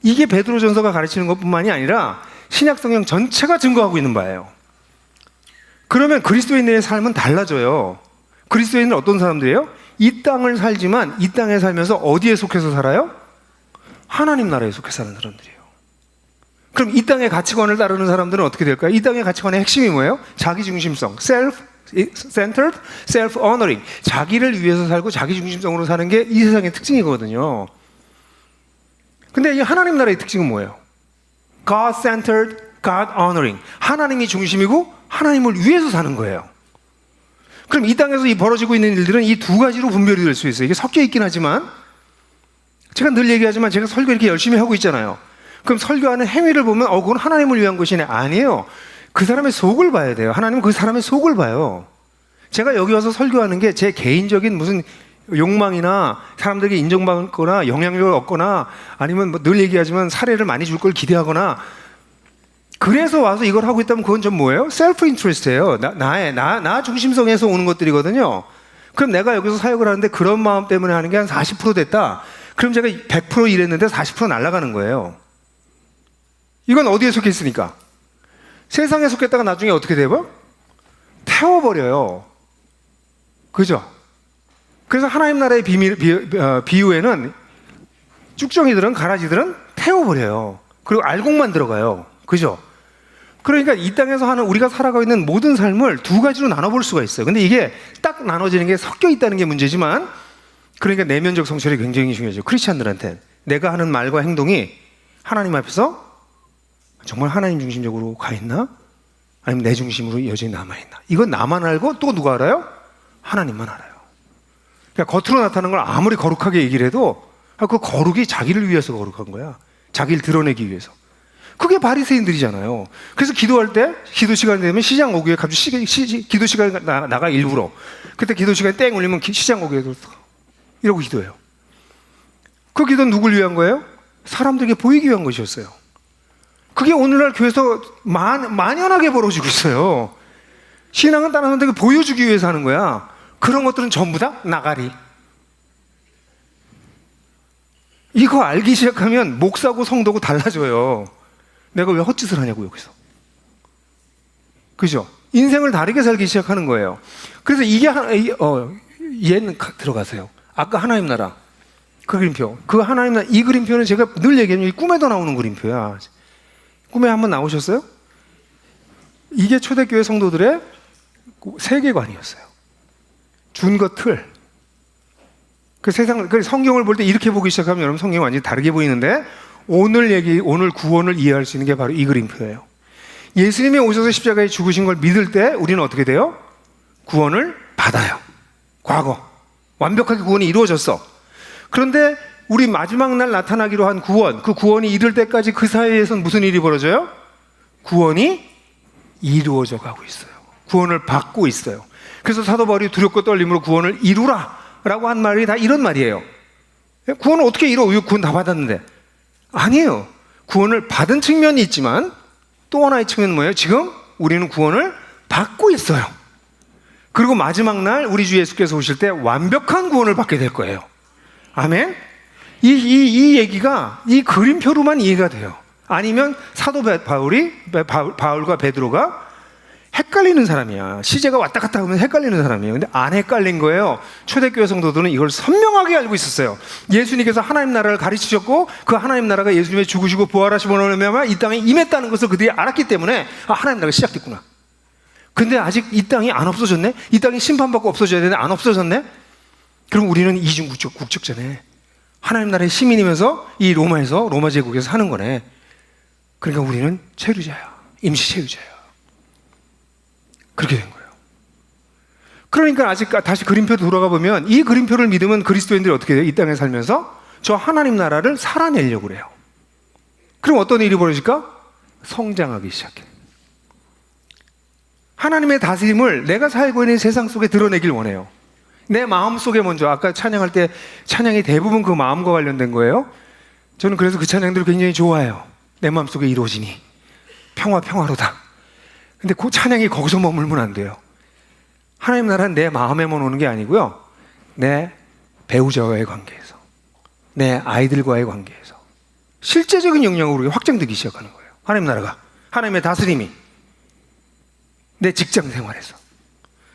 이게 베드로전서가 가르치는 것뿐만이 아니라 신약 성경 전체가 증거하고 있는 바예요. 그러면 그리스도인의 삶은 달라져요. 그리스도인은 어떤 사람들이에요? 이 땅을 살지만 이 땅에 살면서 어디에 속해서 살아요? 하나님 나라에 속해 사는 사람들이에요. 그럼 이 땅의 가치관을 따르는 사람들은 어떻게 될까요? 이 땅의 가치관의 핵심이 뭐예요? 자기중심성, self-centered, self-honoring. 자기를 위해서 살고 자기중심성으로 사는 게 이 세상의 특징이거든요. 근데 이 하나님 나라의 특징은 뭐예요? God-centered, God-honoring. 하나님이 중심이고 하나님을 위해서 사는 거예요. 그럼 이 땅에서 이 벌어지고 있는 일들은 이 두 가지로 분별이 될 수 있어요. 이게 섞여 있긴 하지만 제가 늘 얘기하지만 제가 설교 이렇게 열심히 하고 있잖아요. 그럼 설교하는 행위를 보면 그건 하나님을 위한 것이네. 아니에요. 그 사람의 속을 봐야 돼요. 하나님은 그 사람의 속을 봐요. 제가 여기 와서 설교하는 게 제 개인적인 무슨 욕망이나 사람들에게 인정받거나 영향력을 얻거나 아니면 뭐 늘 얘기하지만 사례를 많이 줄 걸 기대하거나 그래서 와서 이걸 하고 있다면 그건 좀 뭐예요? 셀프 인트레스트예요. 나 중심성에서 오는 것들이거든요. 그럼 내가 여기서 사역을 하는데 그런 마음 때문에 하는 게 한 40% 됐다. 그럼 제가 100% 일했는데 40% 날아가는 거예요. 이건 어디에 속해 있으니까? 세상에 속했다가 나중에 어떻게 돼요? 태워버려요. 그죠? 그래서 하나님 나라의 비유에는 쭉정이들은 가라지들은 태워버려요. 그리고 알곡만 들어가요. 그죠? 그러니까 이 땅에서 하는 우리가 살아가고 있는 모든 삶을 두 가지로 나눠볼 수가 있어요. 근데 이게 딱 나눠지는 게 섞여 있다는 게 문제지만 그러니까 내면적 성찰이 굉장히 중요하죠. 크리스찬들한테 내가 하는 말과 행동이 하나님 앞에서 정말 하나님 중심적으로 가 있나? 아니면 내 중심으로 여전히 남아있나? 이건 나만 알고 또 누가 알아요? 하나님만 알아요. 그러니까 겉으로 나타나는 걸 아무리 거룩하게 얘기를 해도 그 거룩이 자기를 위해서 거룩한 거야. 자기를 드러내기 위해서. 그게 바리새인들이잖아요. 그래서 기도할 때 기도 시간이 되면 시장 오기에 갑자기 기도 시간에 나가 일부러. 그때 기도 시간에 땡 울리면 시장 오기에 이러고 기도해요. 그 기도는 누굴 위한 거예요? 사람들에게 보이기 위한 것이었어요. 그게 오늘날 교회에서 만연하게 벌어지고 있어요. 신앙은 다른 사람들에게 보여주기 위해서 하는 거야. 그런 것들은 전부 다 나가리. 이거 알기 시작하면 목사고 성도고 달라져요. 내가 왜 헛짓을 하냐고 여기서. 그죠? 인생을 다르게 살기 시작하는 거예요. 그래서 이게 얘는 들어가세요. 아까 하나님 나라 그 그림표, 그 하나님 나라 이 그림표는 제가 늘 얘기하는 꿈에도 나오는 그림표야. 꿈에 한번 나오셨어요? 이게 초대교회 성도들의 세계관이었어요. 준거 틀. 그 세상, 그 성경을 볼 때 이렇게 보기 시작하면 여러분 성경이 완전히 다르게 보이는데 오늘 구원을 이해할 수 있는 게 바로 이 그림표예요. 예수님이 오셔서 십자가에 죽으신 걸 믿을 때 우리는 어떻게 돼요? 구원을 받아요. 과거. 완벽하게 구원이 이루어졌어. 그런데 우리 마지막 날 나타나기로 한 구원, 그 구원이 이룰 때까지 그 사이에선 무슨 일이 벌어져요? 구원이 이루어져 가고 있어요. 구원을 받고 있어요. 그래서 사도 바울이 두렵고 떨림으로 구원을 이루라 라고 한 말이 다 이런 말이에요. 구원을 어떻게 이뤄? 구원 다 받았는데. 아니에요. 구원을 받은 측면이 있지만 또 하나의 측면은 뭐예요? 지금 우리는 구원을 받고 있어요. 그리고 마지막 날 우리 주 예수께서 오실 때 완벽한 구원을 받게 될 거예요. 아멘? 이 얘기가 이 그림표로만 이해가 돼요. 아니면 사도 바울과 베드로가 헷갈리는 사람이야. 시제가 왔다 갔다 하면 헷갈리는 사람이에요. 근데 안 헷갈린 거예요. 초대교회 성도들은 이걸 선명하게 알고 있었어요. 예수님께서 하나님 나라를 가르치셨고 그 하나님 나라가 예수님의 죽으시고 부활하심으로 말미암아 이 땅에 임했다는 것을 그들이 알았기 때문에 하나님 나라가 시작됐구나. 근데 아직 이 땅이 안 없어졌네? 이 땅이 심판받고 없어져야 되는데 안 없어졌네? 그럼 우리는 이중 국적자네. 하나님 나라의 시민이면서 이 로마 제국에서 사는 거네. 그러니까 우리는 체류자야. 임시 체류자야. 그렇게 된 거예요. 그러니까 아직 다시 그림표로 돌아가 보면 이 그림표를 믿으면 그리스도인들이 어떻게 돼요? 이 땅에 살면서 저 하나님 나라를 살아내려고 그래요. 그럼 어떤 일이 벌어질까? 성장하기 시작해. 하나님의 다스림을 내가 살고 있는 세상 속에 드러내길 원해요. 내 마음 속에 먼저, 아까 찬양할 때 찬양이 대부분 그 마음과 관련된 거예요. 저는 그래서 그 찬양들을 굉장히 좋아해요. 내 마음 속에 이루어지니 평화로다. 근데 그 찬양이 거기서 머물면 안 돼요. 하나님 나라는 내 마음에만 오는 게 아니고요. 내 배우자와의 관계에서, 내 아이들과의 관계에서 실제적인 영역으로 확장되기 시작하는 거예요. 하나님 나라가, 하나님의 다스림이 내 직장 생활에서,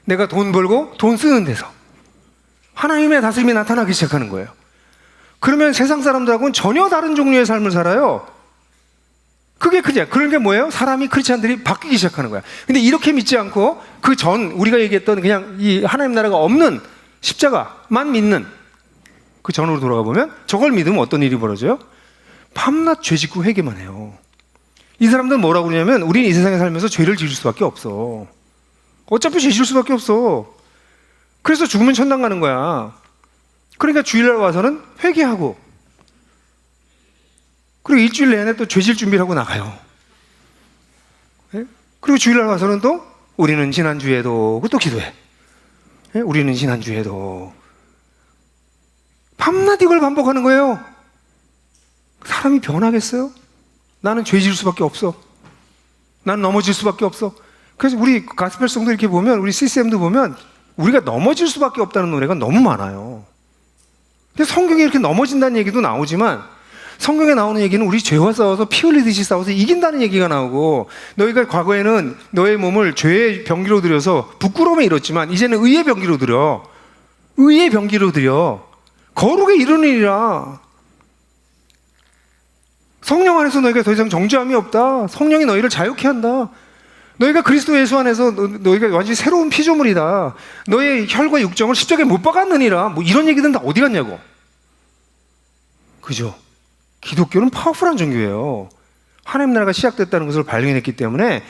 내가 돈 벌고 돈 쓰는 데서 하나님의 다스림이 나타나기 시작하는 거예요. 그러면 세상 사람들하고는 전혀 다른 종류의 삶을 살아요. 그게 그런 게 뭐예요? 사람이 크리스찬들이 바뀌기 시작하는 거야. 근데 이렇게 믿지 않고 그 전 우리가 얘기했던 그냥 이 하나님 나라가 없는 십자가만 믿는 그 전으로 돌아가 보면 저걸 믿으면 어떤 일이 벌어져요? 밤낮 죄 짓고 회개만 해요. 이 사람들은 뭐라고 그러냐면 우리는 이 세상에 살면서 죄를 지을 수밖에 없어. 어차피 죄 지을 수밖에 없어. 그래서 죽으면 천당 가는 거야. 그러니까 주일날 와서는 회개하고 그리고 일주일 내내 또 죄질 준비를 하고 나가요. 예? 그리고 주일날 와서는 또 우리는 지난주에도 또 기도해. 예? 우리는 지난주에도 밤낮 이걸 반복하는 거예요. 사람이 변하겠어요? 나는 죄질 수밖에 없어. 난 넘어질 수밖에 없어. 그래서 우리 가스펠송도 이렇게 보면 우리 CCM도 보면 우리가 넘어질 수밖에 없다는 노래가 너무 많아요. 근데 성경에 이렇게 넘어진다는 얘기도 나오지만 성경에 나오는 얘기는 우리 죄와 싸워서 피 흘리듯이 싸워서 이긴다는 얘기가 나오고 너희가 과거에는 너의 몸을 죄의 병기로 들여서 부끄러움에 이뤘지만 이제는 의의 병기로 들여. 의의 병기로 들여. 거룩에 이르느니라. 성령 안에서 너희가 더 이상 정죄함이 없다. 성령이 너희를 자유케 한다. 너희가 그리스도 예수 안에서 너희가 완전히 새로운 피조물이다. 너의 혈과 육정을 십자가에 못 박았느니라. 뭐 이런 얘기들은 다 어디 갔냐고. 그죠? 기독교는 파워풀한 종교예요. 하나님 나라가 시작됐다는 것을 발견했기 때문에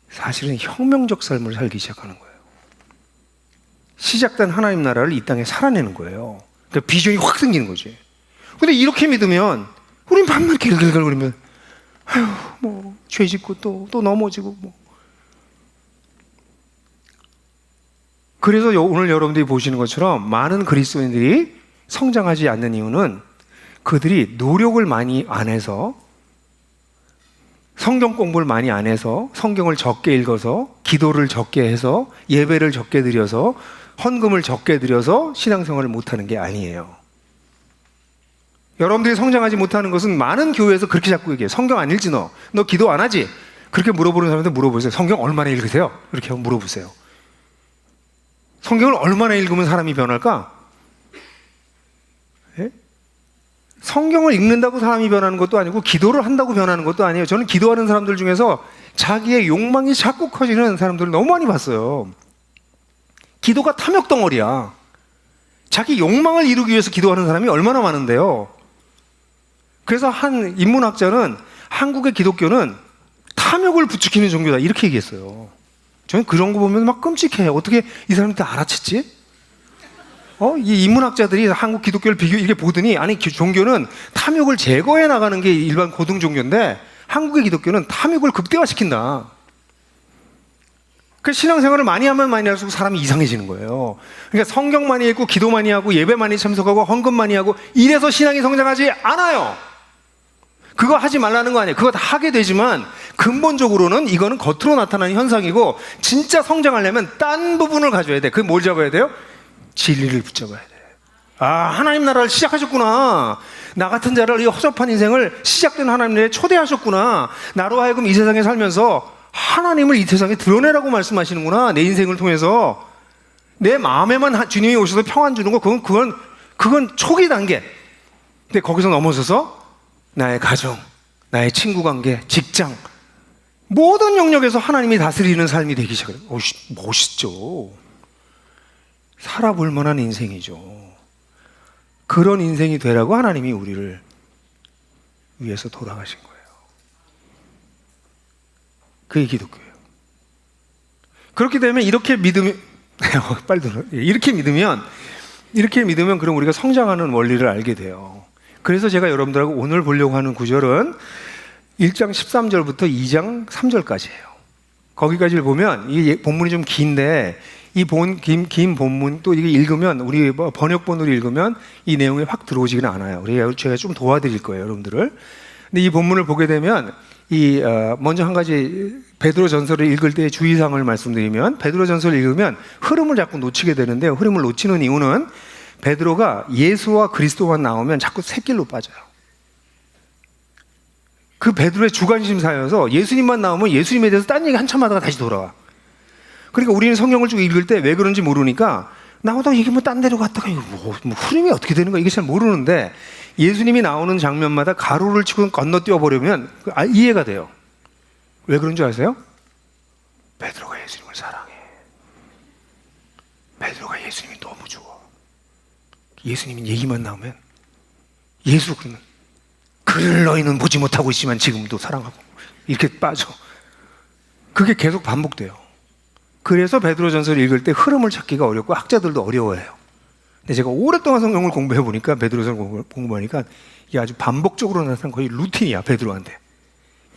사실은 혁명적 삶을 살기 시작하는 거예요. 시작된 하나님 나라를 이 땅에 살아내는 거예요. 그러니까 비전이 확 생기는 거지. 근데 이렇게 믿으면 우린 밤낮 길글거리면 아휴 뭐 죄 짓고 또 넘어지고 뭐. 그래서 오늘 여러분들이 보시는 것처럼 많은 그리스도인들이 성장하지 않는 이유는 그들이 노력을 많이 안 해서 성경 공부를 많이 안 해서 성경을 적게 읽어서 기도를 적게 해서 예배를 적게 드려서 헌금을 적게 드려서 신앙생활을 못하는 게 아니에요. 여러분들이 성장하지 못하는 것은 많은 교회에서 그렇게 자꾸 얘기해요. 성경 안 읽지 너 기도 안 하지? 그렇게 물어보는 사람한테 물어보세요. 성경 얼마나 읽으세요? 이렇게 한번 물어보세요. 성경을 얼마나 읽으면 사람이 변할까? 예? 성경을 읽는다고 사람이 변하는 것도 아니고 기도를 한다고 변하는 것도 아니에요. 저는 기도하는 사람들 중에서 자기의 욕망이 자꾸 커지는 사람들을 너무 많이 봤어요. 기도가 탐욕 덩어리야. 자기 욕망을 이루기 위해서 기도하는 사람이 얼마나 많은데요. 그래서 한 인문학자는 한국의 기독교는 탐욕을 부추기는 종교다 이렇게 얘기했어요. 저는 그런 거 보면 막 끔찍해요. 어떻게 이 사람이 다 알아챘지? 이 인문학자들이 한국 기독교를 이렇게 보더니 아니 종교는 탐욕을 제거해 나가는 게 일반 고등 종교인데 한국의 기독교는 탐욕을 극대화시킨다. 그 신앙생활을 많이 하면 많이 할수록 사람이 이상해지는 거예요. 그러니까 성경 많이 읽고 기도 많이 하고 예배 많이 참석하고 헌금 많이 하고 이래서 신앙이 성장하지 않아요. 그거 하지 말라는 거 아니에요. 그거 다 하게 되지만 근본적으로는 이거는 겉으로 나타나는 현상이고 진짜 성장하려면 딴 부분을 가져야 돼. 그게 뭘 잡아야 돼요? 진리를 붙잡아야 돼. 아, 하나님 나라를 시작하셨구나. 나 같은 자를 이 허접한 인생을 시작된 하나님 나라에 초대하셨구나. 나로 하여금 이 세상에 살면서 하나님을 이 세상에 드러내라고 말씀하시는구나. 내 인생을 통해서 내 마음에만 주님이 오셔서 평안 주는 거 그건 초기 단계. 근데 거기서 넘어서서 나의 가정, 나의 친구 관계, 직장 모든 영역에서 하나님이 다스리는 삶이 되기 시작해요. 멋있죠. 살아볼 만한 인생이죠. 그런 인생이 되라고 하나님이 우리를 위해서 돌아가신 거예요. 그게 기독교예요. 그렇게 되면 이렇게 믿으면 빨리 들어. 이렇게 믿으면 그럼 우리가 성장하는 원리를 알게 돼요. 그래서 제가 여러분들하고 오늘 보려고 하는 구절은 1장 13절부터 2장 3절까지예요. 거기까지를 보면 이 본문이 좀 긴데 이 긴 본문 또 이게 읽으면 우리 번역본으로 읽으면 이 내용이 확 들어오지는 않아요. 그래서 제가 좀 도와드릴 거예요, 여러분들을. 근데 이 본문을 보게 되면 먼저 한 가지 베드로 전서를 읽을 때 주의사항을 말씀드리면 베드로 전서를 읽으면 흐름을 자꾸 놓치게 되는데요. 흐름을 놓치는 이유는 베드로가 예수와 그리스도만 나오면 자꾸 샛길로 빠져요. 그 베드로의 주관심사여서 예수님만 나오면 예수님에 대해서 딴 얘기 한참 하다가 다시 돌아와. 그러니까 우리는 성경을 쭉 읽을 때 왜 그런지 모르니까 나오다가 이게 뭐 딴 데로 갔다가 뭐 흐름이 어떻게 되는 거야 이게 잘 모르는데 예수님이 나오는 장면마다 가로를 치고 건너뛰어 버리면 이해가 돼요. 왜 그런 줄 아세요? 베드로가 예수님을 사랑해. 베드로가 예수님이 너무 좋아. 예수님 얘기만 나오면 예수 그러면 그를 너희는 보지 못하고 있지만 지금도 사랑하고 이렇게 빠져. 그게 계속 반복돼요. 그래서 베드로전서를 읽을 때 흐름을 찾기가 어렵고 학자들도 어려워해요. 근데 제가 오랫동안 성경을 공부해 보니까 베드로전서 공부하니까 이게 아주 반복적으로 나타난 거의 루틴이야. 베드로한테.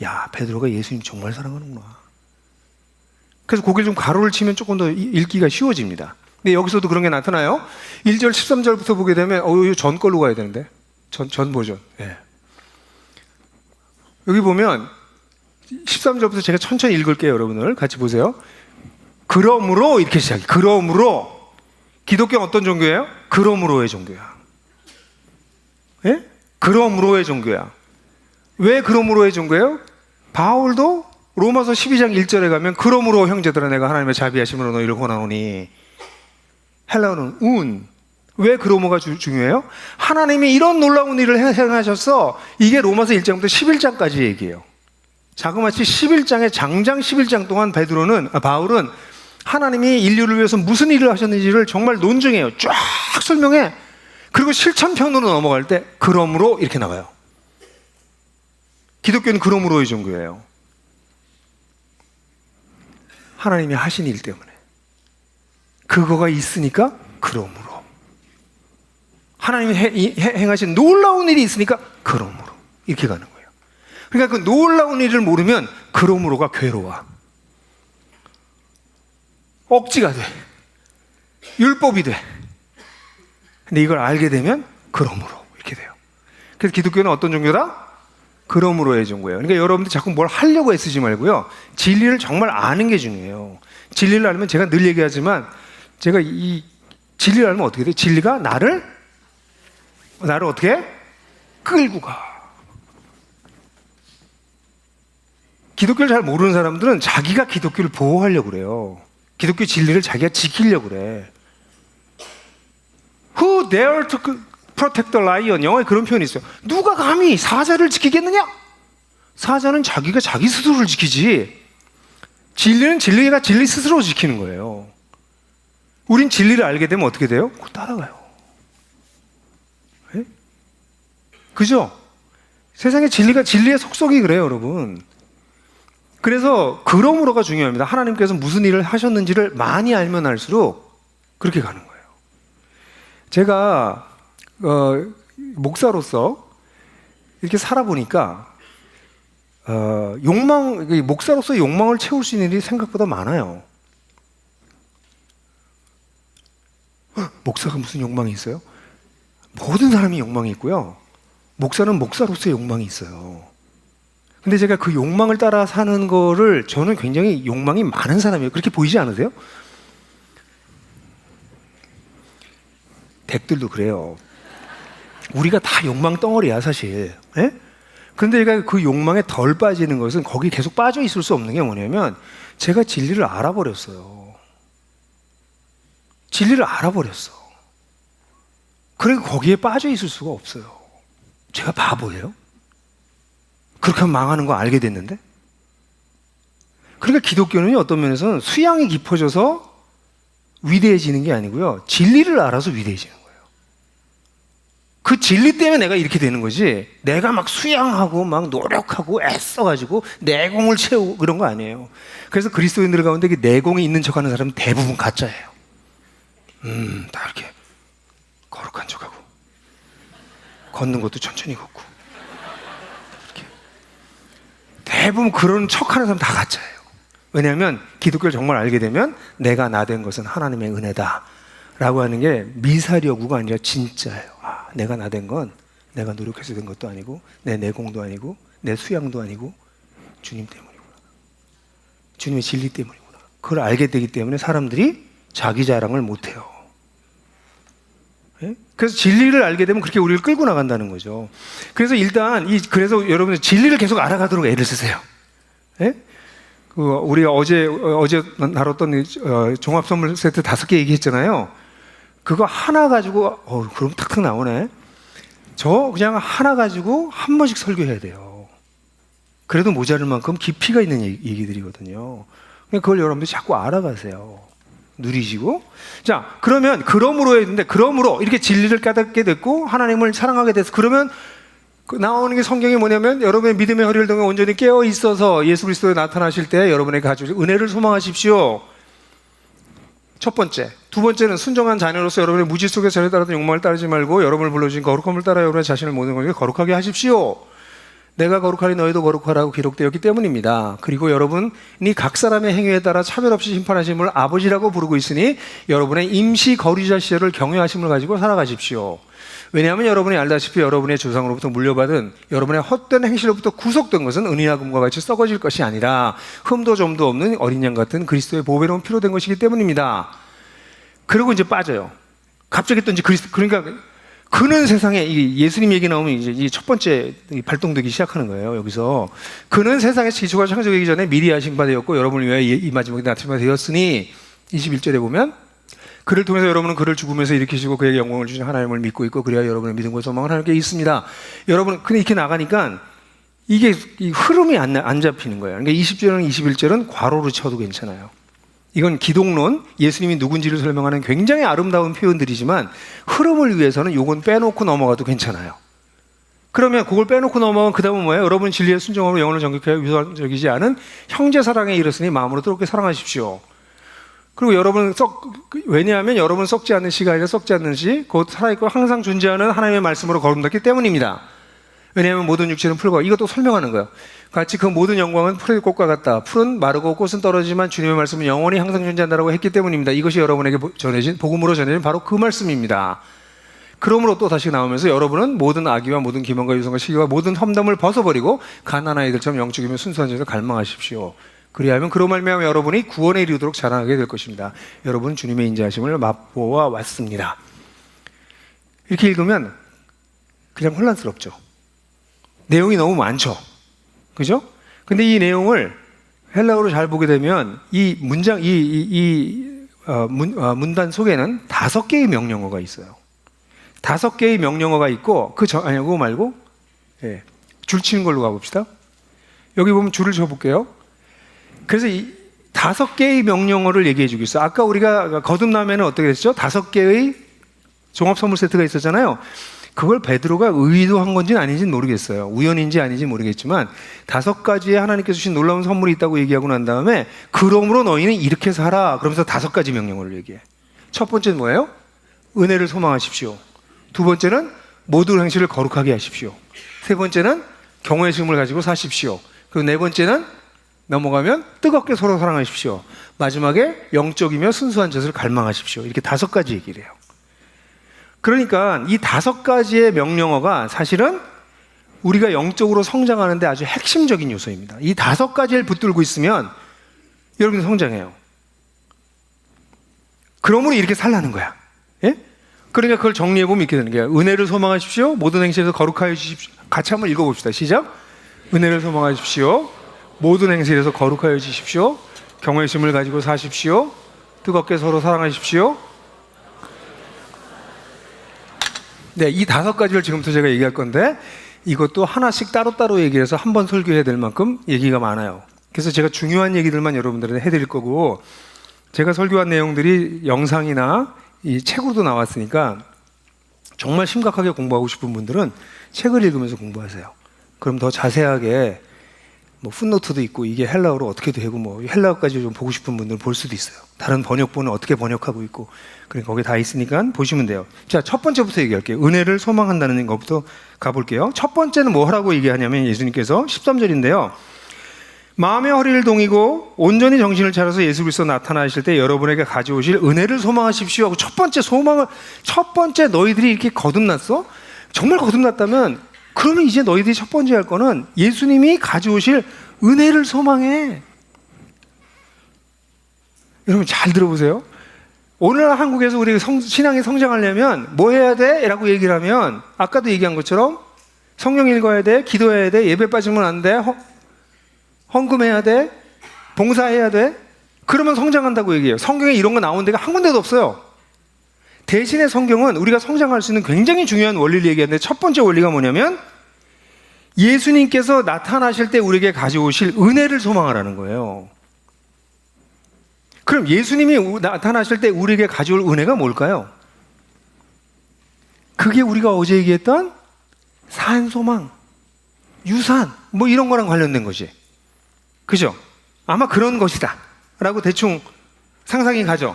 야, 베드로가 예수님 정말 사랑하는구나. 그래서 고개를 좀 가로를 치면 조금 더 읽기가 쉬워집니다. 근데 여기서도 그런 게 나타나요. 1절 13절부터 보게 되면 이거 전 걸로 가야 되는데 전 버전. 예. 여기 보면 13절부터 제가 천천히 읽을게요. 여러분들 같이 보세요. 그러므로 이렇게 시작해. 그러므로 기독교는 어떤 종교예요? 그러므로의 종교야. 예? 그러므로의 종교야. 왜 그러므로의 종교예요? 바울도 로마서 12장 1절에 가면 그러므로 형제들아 내가 하나님의 자비하심으로 너희를 권하노니 헬라어는 운. 왜 그러므로가 중요해요? 하나님이 이런 놀라운 일을 행하셨어. 이게 로마서 1장부터 11장까지 얘기해요. 자그마치 11장의 장장 11장 동안 바울은 하나님이 인류를 위해서 무슨 일을 하셨는지를 정말 논증해요. 쫙 설명해. 그리고 실천편으로 넘어갈 때 그러므로 이렇게 나가요. 기독교는 그러므로의 종교예요. 하나님이 하신 일 때문에. 그거가 있으니까 그러므로. 하나님이 행하신 놀라운 일이 있으니까 그러므로. 이렇게 가는 거예요. 그러니까 그 놀라운 일을 모르면 그러므로가 괴로워. 억지가 돼. 율법이 돼. 근데 이걸 알게 되면 그러므로 이렇게 돼요. 그래서 기독교는 어떤 종교다? 그러므로의 종교예요. 그러니까 여러분들 자꾸 뭘 하려고 애쓰지 말고요. 진리를 정말 아는 게 중요해요. 진리를 알면 제가 늘 얘기하지만 제가 이 진리를 알면 어떻게 돼요? 진리가 나를 어떻게 끌고 가. 기독교를 잘 모르는 사람들은 자기가 기독교를 보호하려고 그래요. 기독교 진리를 자기가 지키려고 그래. Who dare to protect the lion? 영어에 그런 표현이 있어요. 누가 감히 사자를 지키겠느냐? 사자는 자기가 자기 스스로를 지키지. 진리는 진리가 진리 스스로 지키는 거예요. 우린 진리를 알게 되면 어떻게 돼요? 그거 따라가요. 네? 그죠? 세상의 진리의 속성이 그래요, 여러분. 그래서 그러므로가 중요합니다. 하나님께서 무슨 일을 하셨는지를 많이 알면 알수록 그렇게 가는 거예요. 제가 목사로서 이렇게 살아보니까 목사로서 욕망을 채울 수 있는 일이 생각보다 많아요. 목사가 무슨 욕망이 있어요? 모든 사람이 욕망이 있고요. 목사는 목사로서의 욕망이 있어요. 근데 제가 그 욕망을 따라 사는 거를 저는 굉장히 욕망이 많은 사람이에요. 그렇게 보이지 않으세요? 댁들도 그래요. 우리가 다 욕망 덩어리야, 사실. 예? 근데 제가 그 욕망에 덜 빠지는 것은 거기 계속 빠져 있을 수 없는 게 뭐냐면 제가 진리를 알아버렸어요. 진리를 알아버렸어. 그러니까 거기에 빠져 있을 수가 없어요. 제가 바보예요? 그렇게 하면 망하는 거 알게 됐는데? 그러니까 기독교는 어떤 면에서는 수양이 깊어져서 위대해지는 게 아니고요. 진리를 알아서 위대해지는 거예요. 그 진리 때문에 내가 이렇게 되는 거지, 내가 막 수양하고 막 노력하고 애써가지고 내공을 채우고 그런 거 아니에요. 그래서 그리스도인들 가운데 내공이 있는 척하는 사람은 대부분 가짜예요. 다 이렇게 거룩한 척하고 걷는 것도 천천히 걷고 이렇게. 대부분 그런 척하는 사람 다 가짜예요. 왜냐하면 기독교를 정말 알게 되면 내가 나 된 것은 하나님의 은혜다 라고 하는 게 미사려구가 아니라 진짜예요. 내가 나 된 건 내가 노력해서 된 것도 아니고 내 내공도 아니고 내 수양도 아니고 주님 때문이구나. 주님의 진리 때문이구나. 그걸 알게 되기 때문에 사람들이 자기 자랑을 못해요. 예? 그래서 진리를 알게 되면 그렇게 우리를 끌고 나간다는 거죠. 그래서 일단 그래서 여러분 진리를 계속 알아가도록 애를 쓰세요. 예? 우리가 어제 나눴던 종합 선물 세트 5개 얘기했잖아요. 그거 하나 가지고 그럼 탁탁 나오네. 저 그냥 하나 가지고 한 번씩 설교해야 돼요. 그래도 모자랄 만큼 깊이가 있는 얘기들이거든요. 그걸 여러분들이 자꾸 알아가세요. 누리시고. 자, 그러므로 했는데, 그러므로 이렇게 진리를 깨닫게 됐고 하나님을 사랑하게 돼서, 그러면 나오는 게 성경이 뭐냐면 여러분의 믿음의 허리를 등에 온전히 깨어 있어서 예수 그리스도에 나타나실 때 여러분에게 가지고 은혜를 소망하십시오. 첫 번째. 두 번째는 순종한 자녀로서 여러분의 무지 속에 전에 따랐던 욕망을 따르지 말고 여러분을 불러주신 거룩함을 따라 여러분의 자신을 모든 것에 거룩하게 하십시오. 내가 거룩하니 너희도 거룩하라고 기록되었기 때문입니다. 그리고 여러분이 각 사람의 행위에 따라 차별 없이 심판하심을 아버지라고 부르고 있으니 여러분의 임시 거류자 시절을 경외하심을 가지고 살아가십시오. 왜냐하면 여러분이 알다시피 여러분의 조상으로부터 물려받은 여러분의 헛된 행실로부터 구속된 것은 은이나 금과 같이 썩어질 것이 아니라 흠도 점도 없는 어린 양 같은 그리스도의 보배로운 피로 된 것이기 때문입니다. 그리고 이제 빠져요. 갑자기 또 이제 그러니까 그는 세상에, 예수님 얘기 나오면 이제 이 첫 번째 발동되기 시작하는 거예요. 여기서 그는 세상에서 지초가 창조되기 전에 미리 하신 바 되었고 여러분을 위하여 이 마지막에 나타난 바 되었으니, 21절에 보면 그를 통해서 여러분은 그를 죽음에서 일으키시고 그에게 영광을 주신 하나님을 믿고 있고 그래야 여러분의 믿음과 소망은 하나님께 있습니다. 여러분 근데 이렇게 나가니까 이게 이 흐름이 안 잡히는 거예요. 그러니까 20절은 21절은 괄호로 쳐도 괜찮아요. 이건 기독론, 예수님이 누군지를 설명하는 굉장히 아름다운 표현들이지만 흐름을 위해서는 이건 빼놓고 넘어가도 괜찮아요. 그러면 그걸 빼놓고 넘어가면 그 다음은 뭐예요? 여러분 진리에 순종하고 영혼을 정결케 하여 위선적이지 않은 형제 사랑에 이르으니 마음으로 뜨겁게 사랑하십시오. 그리고 여러분 왜냐하면 여러분 썩지 않는 씨가 아니라 썩지 않는 씨, 곧 살아있고 항상 존재하는 하나님의 말씀으로 거듭났기 때문입니다. 왜냐하면 모든 육체는 풀과, 이것도 설명하는 거예요. 같이 그 모든 영광은 풀의 꽃과 같다. 풀은 마르고 꽃은 떨어지지만 주님의 말씀은 영원히 항상 존재한다라고 했기 때문입니다. 이것이 여러분에게 전해진 복음으로 전해진 바로 그 말씀입니다. 그러므로 또 다시 나오면서 여러분은 모든 악의와 모든 기만과 유성과 시기와 모든 험담을 벗어버리고 가난한 아이들처럼 영적이며 순수한 자를 갈망하십시오. 그리하면 그로 말미암아 여러분이 구원에 이르도록 자라나게 될 것입니다. 여러분은 주님의 인자하심을 맛보아 왔습니다. 이렇게 읽으면 그냥 혼란스럽죠. 내용이 너무 많죠. 그죠? 근데 이 내용을 헬라어로 잘 보게 되면 이 문장, 문단 속에는 5개의 명령어가 있어요. 5개의 명령어가 있고 아니 그거 말고 줄 치는 걸로 가봅시다. 여기 보면 줄을 쳐볼게요. 그래서 이 5개의 명령어를 얘기해 주고 있어요. 아까 우리가 거듭나면은 어떻게 됐죠? 5개의 종합 선물 세트가 있었잖아요. 그걸 베드로가 의도한 건지는 아닌지는 모르겠어요. 우연인지 아닌지 모르겠지만 5가지의 하나님께서 주신 놀라운 선물이 있다고 얘기하고 난 다음에 그러므로 너희는 이렇게 살아. 그러면서 5가지 명령어를 얘기해. 첫 번째는 뭐예요? 은혜를 소망하십시오. 두 번째는 모든 행실을 거룩하게 하십시오. 세 번째는 경외의 심을 가지고 사십시오. 그리고 네 번째는 넘어가면 뜨겁게 서로 사랑하십시오. 마지막에 영적이며 순수한 것을 갈망하십시오. 이렇게 5가지 얘기를 해요. 그러니까 이 5가지의 명령어가 사실은 우리가 영적으로 성장하는데 아주 핵심적인 요소입니다. 이 5가지를 붙들고 있으면 여러분이 성장해요. 그러므로 이렇게 살라는 거야. 예? 그러니까 그걸 정리해보면 이렇게 되는 거예요. 은혜를 소망하십시오. 모든 행실에서 거룩하여 주십시오. 같이 한번 읽어봅시다. 시작. 은혜를 소망하십시오. 모든 행실에서 거룩하여 주십시오. 경외심을 가지고 사십시오. 뜨겁게 서로 사랑하십시오. 네, 이 5가지를 지금부터 제가 얘기할 건데 이것도 하나씩 따로따로 얘기해서 한 번 설교해야 될 만큼 얘기가 많아요. 그래서 제가 중요한 얘기들만 여러분들한테 해드릴 거고, 제가 설교한 내용들이 영상이나 이 책으로도 나왔으니까 정말 심각하게 공부하고 싶은 분들은 책을 읽으면서 공부하세요. 그럼 더 자세하게 뭐 풋노트도 있고 이게 헬라어로 어떻게 되고 뭐 헬라어까지 좀 보고 싶은 분들은 볼 수도 있어요. 다른 번역본은 어떻게 번역하고 있고, 그러니까 거기 다 있으니까 보시면 돼요. 자, 첫 번째부터 얘기할게요. 은혜를 소망한다는 것부터 가볼게요. 첫 번째는 뭐 하라고 얘기하냐면 예수님께서 13절인데요. 마음의 허리를 동이고 온전히 정신을 차려서 예수 그리스도 나타나실 때 여러분에게 가져오실 은혜를 소망하십시오 하고 첫 번째 너희들이 이렇게 거듭났어? 정말 거듭났다면 그러면 이제 너희들이 첫 번째 할 거는 예수님이 가져오실 은혜를 소망해. 여러분 잘 들어보세요. 오늘날 한국에서 우리 신앙이 성장하려면 뭐 해야 돼? 라고 얘기를 하면 아까도 얘기한 것처럼 성경 읽어야 돼, 기도해야 돼, 예배 빠지면 안 돼, 헌금해야 돼, 봉사해야 돼. 그러면 성장한다고 얘기해요. 성경에 이런 거 나온 데가 한 군데도 없어요. 대신에 성경은 우리가 성장할 수 있는 굉장히 중요한 원리를 얘기하는데 첫 번째 원리가 뭐냐면 예수님께서 나타나실 때 우리에게 가져오실 은혜를 소망하라는 거예요. 그럼 예수님이 나타나실 때 우리에게 가져올 은혜가 뭘까요? 그게 우리가 어제 얘기했던 산소망, 유산 뭐 이런 거랑 관련된 거지. 그죠? 아마 그런 것이다 라고 대충 상상이 가죠.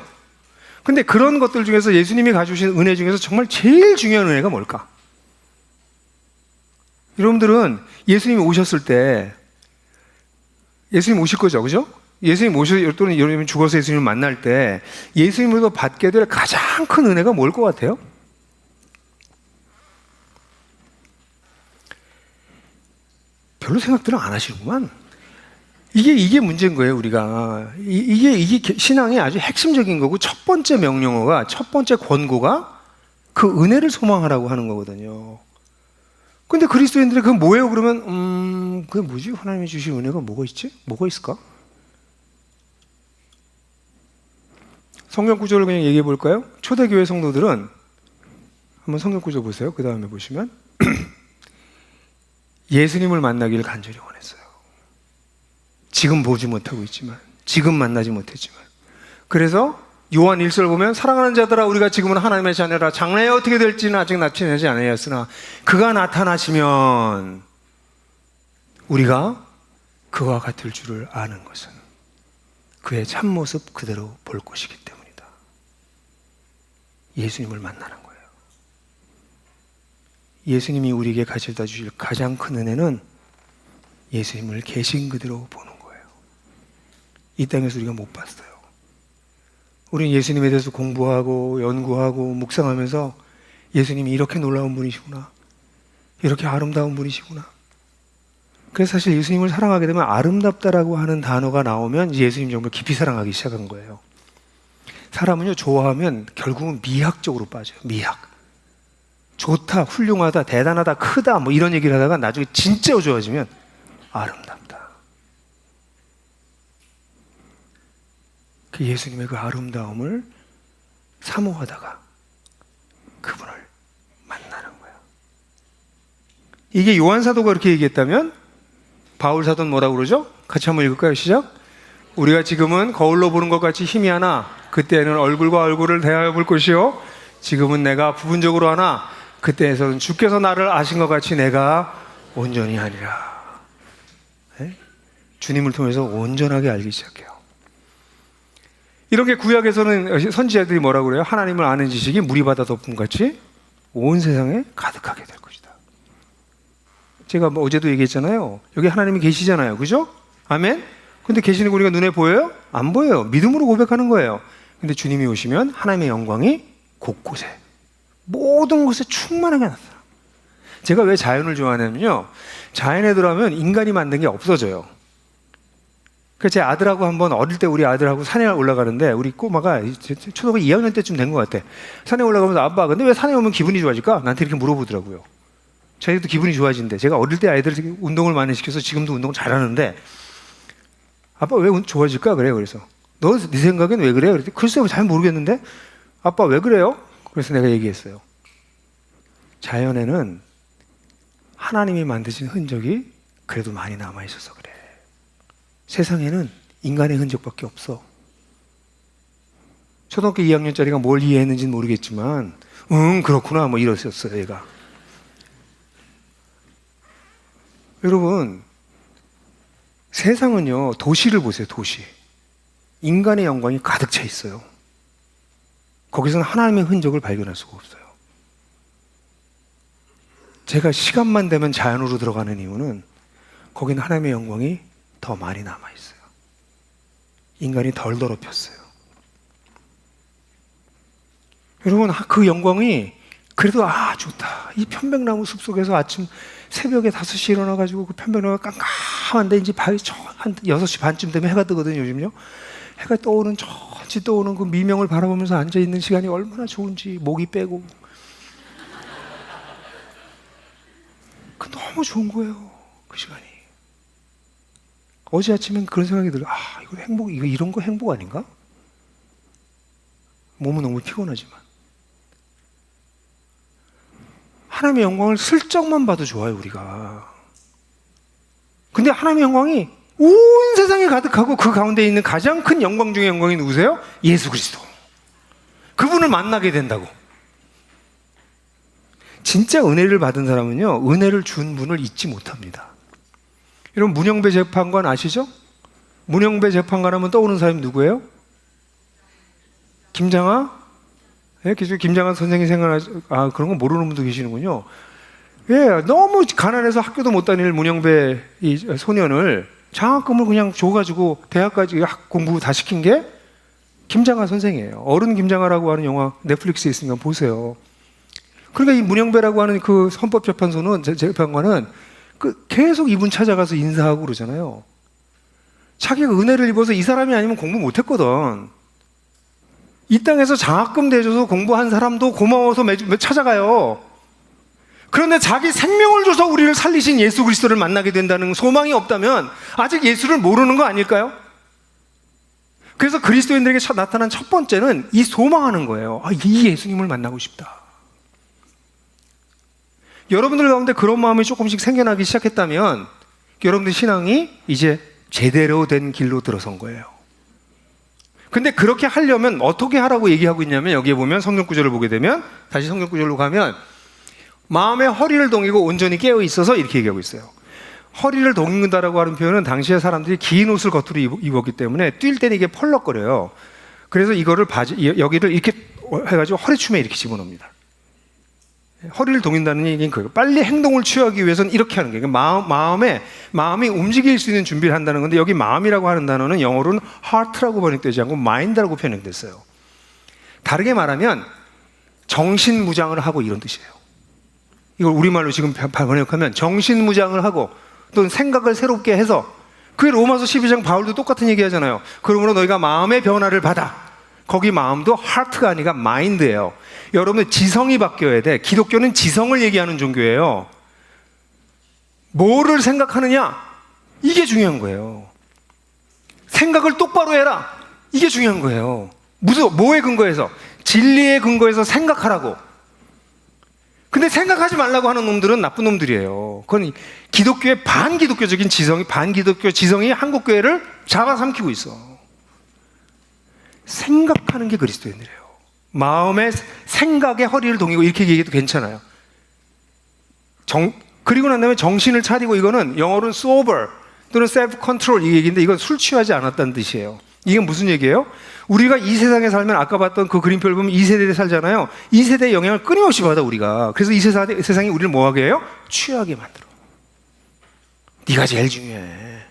근데 그런 것들 중에서 예수님이 가져오신 은혜 중에서 정말 제일 중요한 은혜가 뭘까? 여러분들은 예수님이 오셨을 때 예수님 오실 거죠, 그죠? 예수님 또는 여러분이 죽어서 예수님을 만날 때 예수님으로부터 받게 될 가장 큰 은혜가 뭘 것 같아요? 별로 생각들은 안 하시는구만. 이게 문제인 거예요, 우리가. 이게 신앙의 아주 핵심적인 거고, 첫 번째 명령어가, 첫 번째 권고가 그 은혜를 소망하라고 하는 거거든요. 근데 그리스도인들이 그건 뭐예요? 그러면, 그게 뭐지? 하나님이 주신 은혜가 뭐가 있지? 뭐가 있을까? 성경 구절을 그냥 얘기해 볼까요? 초대교회 성도들은, 한번 성경 구절 보세요. 그 다음에 보시면, 예수님을 만나기를 간절히 원했어요. 지금 보지 못하고 있지만, 지금 만나지 못했지만. 그래서 요한 1절 보면 사랑하는 자들아 우리가 지금은 하나님의 자녀라 장래에 어떻게 될지는 아직 나타나지 않았으나 그가 나타나시면 우리가 그와 같을 줄을 아는 것은 그의 참모습 그대로 볼 것이기 때문이다. 예수님을 만나는 거예요. 예수님이 우리에게 가져다 주실 가장 큰 은혜는 예수님을 계신 그대로 보는 거예요. 이 땅에서 우리가 못 봤어요. 우리는 예수님에 대해서 공부하고 연구하고 묵상하면서 예수님이 이렇게 놀라운 분이시구나, 이렇게 아름다운 분이시구나. 그래서 사실 예수님을 사랑하게 되면 아름답다라고 하는 단어가 나오면 예수님 정말 깊이 사랑하기 시작한 거예요. 사람은요, 좋아하면 결국은 미학적으로 빠져요. 미학. 좋다, 훌륭하다, 대단하다, 크다 뭐 이런 얘기를 하다가 나중에 진짜 좋아지면 아름답다. 그 예수님의 그 아름다움을 사모하다가 그분을 이게 요한 사도가 그렇게 얘기했다면 바울 사도는 뭐라고 그러죠? 같이 한번 읽을까요? 시작. 우리가 지금은 거울로 보는 것 같이 힘이 하나 그때는 얼굴과 얼굴을 대하여 볼 것이요 지금은 내가 부분적으로 하나 그때에서는 주께서 나를 아신 것 같이 내가 온전히 하리라. 네? 주님을 통해서 온전하게 알기 시작해요. 이렇게 구약에서는 선지자들이 뭐라고 그래요? 하나님을 아는 지식이 물이 바다 덮음같이 온 세상에 가득하게 될 것이다. 제가 어제도 얘기했잖아요. 여기 하나님이 계시잖아요. 그죠? 아멘? 근데 계시는 거 우리가 눈에 보여요? 안 보여요. 믿음으로 고백하는 거예요. 근데 주님이 오시면 하나님의 영광이 곳곳에 모든 곳에 충만하게 나타나. 제가 왜 자연을 좋아하냐면요, 자연에 들어가면 인간이 만든 게 없어져요. 그래서 제 아들하고 한번 어릴 때 우리 아들하고 산에 올라가는데 우리 꼬마가 초등학교 2학년 때쯤 된 것 같아. 산에 올라가면서 아빠 근데 왜 산에 오면 기분이 좋아질까? 나한테 이렇게 물어보더라고요. 자기도 기분이 좋아진대. 제가 어릴 때 아이들 운동을 많이 시켜서 지금도 운동을 잘하는데 아빠 왜 좋아질까? 그래요. 그래서 너 네 생각엔 왜 그래요? 그랬더니 글쎄요 잘 모르겠는데 아빠 왜 그래요? 그래서 내가 얘기했어요. 자연에는 하나님이 만드신 흔적이 그래도 많이 남아있어서 그래. 세상에는 인간의 흔적밖에 없어. 초등학교 2학년짜리가 뭘 이해했는지는 모르겠지만 그렇구나 뭐 이랬었어요 얘가. 여러분 세상은요 도시를 보세요. 도시 인간의 영광이 가득 차 있어요. 거기서는 하나님의 흔적을 발견할 수가 없어요. 제가 시간만 되면 자연으로 들어가는 이유는 거기는 하나님의 영광이 더 많이 남아있어요. 인간이 덜 더럽혔어요. 여러분 그 영광이 그래도 좋다. 이 편백나무 숲속에서 아침 새벽에 5시에 일어나가지고 그 편백나무가 깜깜한데 이제 한 6시 반쯤 되면 해가 뜨거든요. 요즘요. 해가 떠오는 천천히 떠오는 그 미명을 바라보면서 앉아있는 시간이 얼마나 좋은지 목이 빼고 그 너무 좋은 거예요. 그 시간이. 어제 아침엔 그런 생각이 들어요. 이거 이런 거 행복 아닌가? 몸은 너무 피곤하지만 하나님의 영광을 슬쩍만 봐도 좋아요 우리가. 근데 하나님의 영광이 온 세상에 가득하고 그 가운데 있는 가장 큰 영광 중의 영광이 누구세요? 예수 그리스도. 그분을 만나게 된다고. 진짜 은혜를 받은 사람은요 은혜를 준 분을 잊지 못합니다. 여러분 문영배 재판관 아시죠? 문영배 재판관 하면 떠오르는 사람이 누구예요? 김장하? 예, 김장하 선생님 생각나죠? 그런 거 모르는 분도 계시는군요. 예, 너무 가난해서 학교도 못 다닐 문영배 이 소년을 장학금을 그냥 줘가지고 대학까지 공부 다 시킨 게 김장하 선생이에요. 어른 김장하라고 하는 영화 넷플릭스에 있으니까 보세요. 그러니까 이 문영배라고 하는 그 헌법재판소는 재판관은 계속 이분 찾아가서 인사하고 그러잖아요. 자기가 은혜를 입어서 이 사람이 아니면 공부 못했거든. 이 땅에서 장학금 대줘서 공부한 사람도 고마워서 매주 찾아가요. 그런데 자기 생명을 줘서 우리를 살리신 예수 그리스도를 만나게 된다는 소망이 없다면 아직 예수를 모르는 거 아닐까요? 그래서 그리스도인들에게 나타난 첫 번째는 이 소망하는 거예요. 이 예수님을 만나고 싶다. 여러분들 가운데 그런 마음이 조금씩 생겨나기 시작했다면 여러분들 신앙이 이제 제대로 된 길로 들어선 거예요. 근데 그렇게 하려면 어떻게 하라고 얘기하고 있냐면 여기에 보면 성경 구절을 보게 되면 다시 성경 구절로 가면 마음의 허리를 동이고 온전히 깨어 있어서 이렇게 얘기하고 있어요. 허리를 동인다라고 하는 표현은 당시에 사람들이 긴 옷을 겉으로 입었기 때문에 뛸 때는 이게 펄럭거려요. 그래서 이거를 여기를 이렇게 해가지고 허리춤에 이렇게 집어넣습니다. 허리를 동인다는 얘기는 그거예요. 빨리 행동을 취하기 위해서는 이렇게 하는 거예요. 마음이 움직일 수 있는 준비를 한다는 건데 여기 마음이라고 하는 단어는 영어로는 heart라고 번역되지 않고 mind라고 번역됐어요. 다르게 말하면 정신무장을 하고 이런 뜻이에요. 이걸 우리말로 지금 번역하면 정신무장을 하고 또는 생각을 새롭게 해서 그게 로마서 12장 바울도 똑같은 얘기 하잖아요. 그러므로 너희가 마음의 변화를 받아. 거기 마음도 heart가 아니라 mind예요. 여러분들 지성이 바뀌어야 돼. 기독교는 지성을 얘기하는 종교예요. 뭐를 생각하느냐? 이게 중요한 거예요. 생각을 똑바로 해라. 이게 중요한 거예요. 뭐에 근거해서? 진리에 근거해서 생각하라고. 근데 생각하지 말라고 하는 놈들은 나쁜 놈들이에요. 그건 기독교의 반기독교적인 지성이, 반기독교 지성이 한국교회를 잡아삼키고 있어. 생각하는 게 그리스도인이래요. 마음의 생각에 허리를 동이고, 이렇게 얘기해도 괜찮아요. 그리고 난 다음에 정신을 차리고, 이거는 영어로는 sober 또는 self-control 이 얘기인데, 이건 술 취하지 않았다는 뜻이에요. 이게 무슨 얘기예요? 우리가 이 세상에 살면, 아까 봤던 그 그림표를 보면 이 세대에 살잖아요. 이 세대의 영향을 끊임없이 받아, 우리가. 그래서 이 세상이 우리를 뭐하게 해요? 취하게 만들어. 네가 제일 중요해.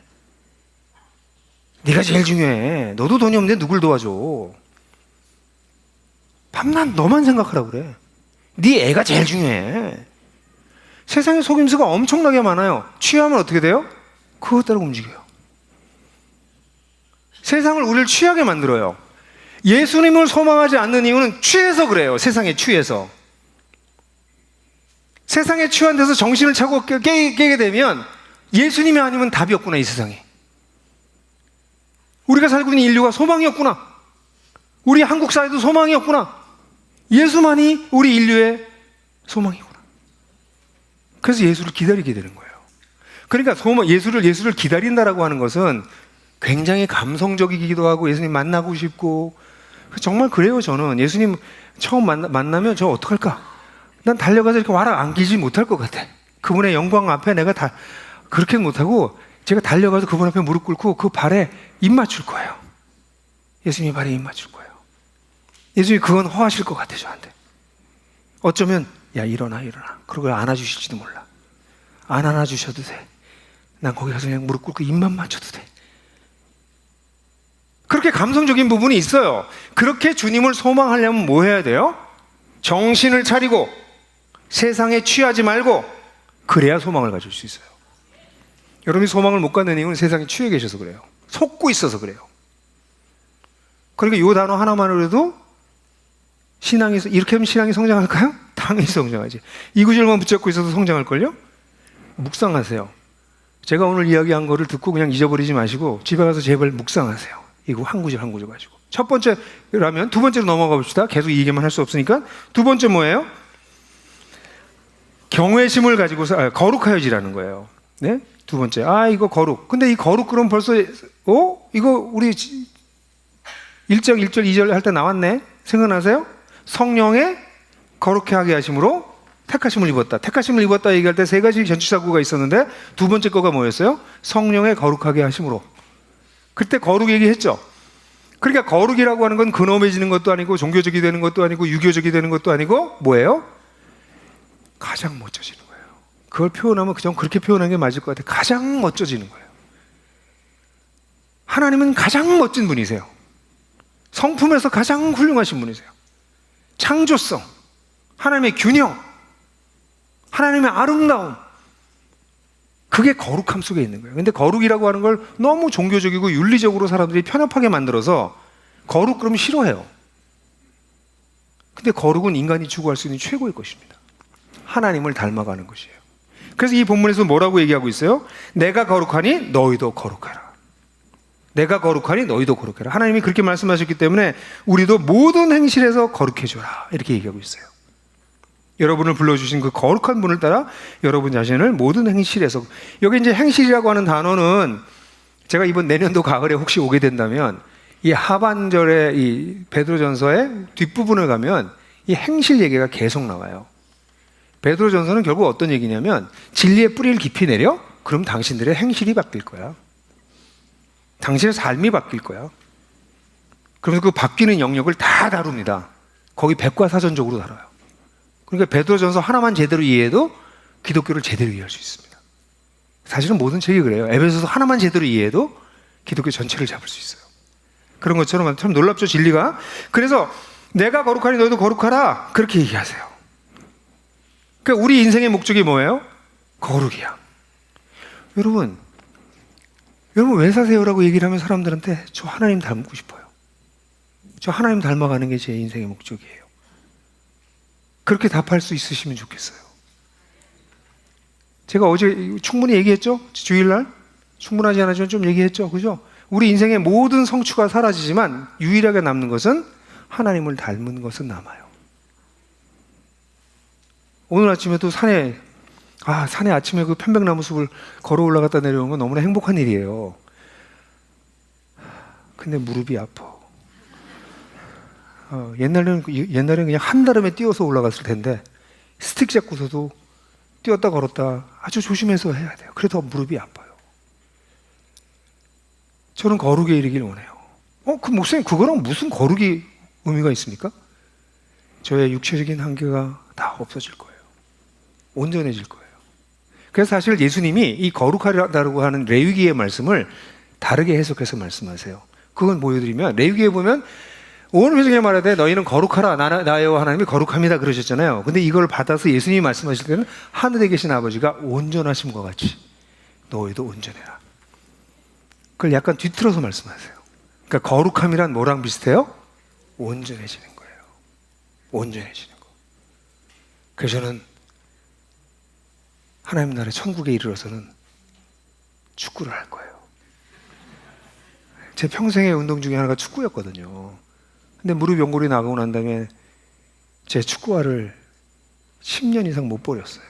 네가 제일 중요해. 너도 돈이 없는데 누굴 도와줘? 밤낮 너만 생각하라고 그래. 네 애가 제일 중요해. 세상에 속임수가 엄청나게 많아요. 취하면 어떻게 돼요? 그것 따라 움직여요. 세상을 우리를 취하게 만들어요. 예수님을 소망하지 않는 이유는 취해서 그래요. 세상에 취해서. 세상에 취한 데서 정신을 차고 깨게 되면 예수님이 아니면 답이 없구나, 이 세상에. 우리가 살고 있는 인류가 소망이 없구나. 우리 한국 사회도 소망이 없구나. 예수만이 우리 인류의 소망이구나. 그래서 예수를 기다리게 되는 거예요. 그러니까 예수를 기다린다라고 하는 것은 굉장히 감성적이기도 하고, 예수님 만나고 싶고, 정말 그래요. 저는 예수님 처음 만나면 저 어떡할까? 난 달려가서 이렇게 와라 안기지 못할 것 같아. 그분의 영광 앞에 내가 다 그렇게 못하고, 제가 달려가서 그분 앞에 무릎 꿇고 그 발에 입 맞출 거예요. 예수님의 발에 입 맞출 거예요. 예수님이 그건 허하실 것 같아, 저한테. 어쩌면 야 일어나. 그러고 안아주실지도 몰라. 안 안아주셔도 돼. 난 거기 가서 그냥 무릎 꿇고 입만 맞춰도 돼. 그렇게 감성적인 부분이 있어요. 그렇게 주님을 소망하려면 뭐 해야 돼요? 정신을 차리고 세상에 취하지 말고, 그래야 소망을 가질 수 있어요. 여러분이 소망을 못 갖는 이유는 세상에 취해 계셔서 그래요. 속고 있어서 그래요. 그러니까 이 단어 하나만으로 해도 이렇게 하면 신앙이 성장할까요? 당연히 성장하지. 이 구절만 붙잡고 있어도 성장할걸요? 묵상하세요. 제가 오늘 이야기한 거를 듣고 그냥 잊어버리지 마시고 집에 가서 제발 묵상하세요. 이거 한 구절 한 구절 가지고. 첫 번째라면 두 번째로 넘어가 봅시다. 계속 이 얘기만 할 수 없으니까. 두 번째 뭐예요? 경외심을 가지고 거룩하여지라는 거예요. 네? 두 번째. 이거 거룩. 근데 이 거룩 그럼 벌써 이거 우리 1장 1절 2절 할 때 나왔네. 생각나세요? 성령의 거룩해 하게 하심으로 택하심을 입었다. 택하심을 입었다 얘기할 때 세 가지 전치사구가 있었는데, 두 번째 거가 뭐였어요? 성령의 거룩하게 하심으로. 그때 거룩 얘기했죠. 그러니까 거룩이라고 하는 건 근엄해지는 것도 아니고, 종교적이 되는 것도 아니고, 유교적이 되는 것도 아니고, 뭐예요? 가장 멋져지는 거예요. 그걸 표현하면 그냥 그렇게 표현하는 게 맞을 것 같아요. 가장 멋져지는 거예요. 하나님은 가장 멋진 분이세요. 성품에서 가장 훌륭하신 분이세요. 창조성, 하나님의 균형, 하나님의 아름다움, 그게 거룩함 속에 있는 거예요. 근데 거룩이라고 하는 걸 너무 종교적이고 윤리적으로 사람들이 편협하게 만들어서 거룩 그러면 싫어해요. 근데 거룩은 인간이 추구할 수 있는 최고의 것입니다. 하나님을 닮아가는 것이에요. 그래서 이 본문에서 뭐라고 얘기하고 있어요? 내가 거룩하니 너희도 거룩하라. 내가 거룩하니 너희도 거룩해라. 하나님이 그렇게 말씀하셨기 때문에 우리도 모든 행실에서 거룩해져라, 이렇게 얘기하고 있어요. 여러분을 불러주신 그 거룩한 분을 따라 여러분 자신을 모든 행실에서, 여기 이제 행실이라고 하는 단어는 제가 이번 내년도 가을에 혹시 오게 된다면 이 하반절의 이 베드로전서의 뒷부분을 가면 이 행실 얘기가 계속 나와요. 베드로전서는 결국 어떤 얘기냐면, 진리의 뿌리를 깊이 내려? 그럼 당신들의 행실이 바뀔 거야. 당신의 삶이 바뀔 거야. 그러면서 그 바뀌는 영역을 다 다룹니다. 거기 백과사전적으로 다뤄요. 그러니까 베드로전서 하나만 제대로 이해해도 기독교를 제대로 이해할 수 있습니다. 사실은 모든 책이 그래요. 에베소서 하나만 제대로 이해해도 기독교 전체를 잡을 수 있어요. 그런 것처럼 참 놀랍죠, 진리가. 그래서 내가 거룩하니 너희도 거룩하라, 그렇게 얘기하세요. 그러니까 우리 인생의 목적이 뭐예요? 거룩이야. 여러분 왜 사세요라고 얘기를 하면 사람들한테 저 하나님 닮고 싶어요. 저 하나님 닮아가는 게 제 인생의 목적이에요. 그렇게 답할 수 있으시면 좋겠어요. 제가 어제 충분히 얘기했죠? 주일날? 충분하지 않았지만 좀 얘기했죠? 그죠? 우리 인생의 모든 성취가 사라지지만 유일하게 남는 것은 하나님을 닮은 것은 남아요. 오늘 아침에도 산에 아침에 그 편백나무 숲을 걸어 올라갔다 내려오는 건 너무나 행복한 일이에요. 근데 무릎이 아파. 옛날에는 그냥 한달음에 뛰어서 올라갔을 텐데 스틱 잡고서도 뛰었다 걸었다 아주 조심해서 해야 돼요. 그래도 무릎이 아파요. 저는 거룩에 이르길 원해요. 그 목사님 그거랑 무슨 거룩이 의미가 있습니까? 저의 육체적인 한계가 다 없어질 거예요. 온전해질 거예요. 그래서 사실 예수님이 이 거룩하다고 하는 레위기의 말씀을 다르게 해석해서 말씀하세요. 그건 보여드리면 레위기에 보면 온 회중에 말하되 너희는 거룩하라 나여 하나님이 거룩합니다 그러셨잖아요. 근데 이걸 받아서 예수님이 말씀하실 때는 하늘에 계신 아버지가 온전하심과 같이 너희도 온전해라. 그걸 약간 뒤틀어서 말씀하세요. 그러니까 거룩함이란 뭐랑 비슷해요? 온전해지는 거예요. 온전해지는 거. 그래서 저는 하나님 나라의 천국에 이르러서는 축구를 할 거예요. 제 평생의 운동 중에 하나가 축구였거든요. 근데 무릎 연골이 나가고 난 다음에 제 축구화를 10년 이상 못 버렸어요.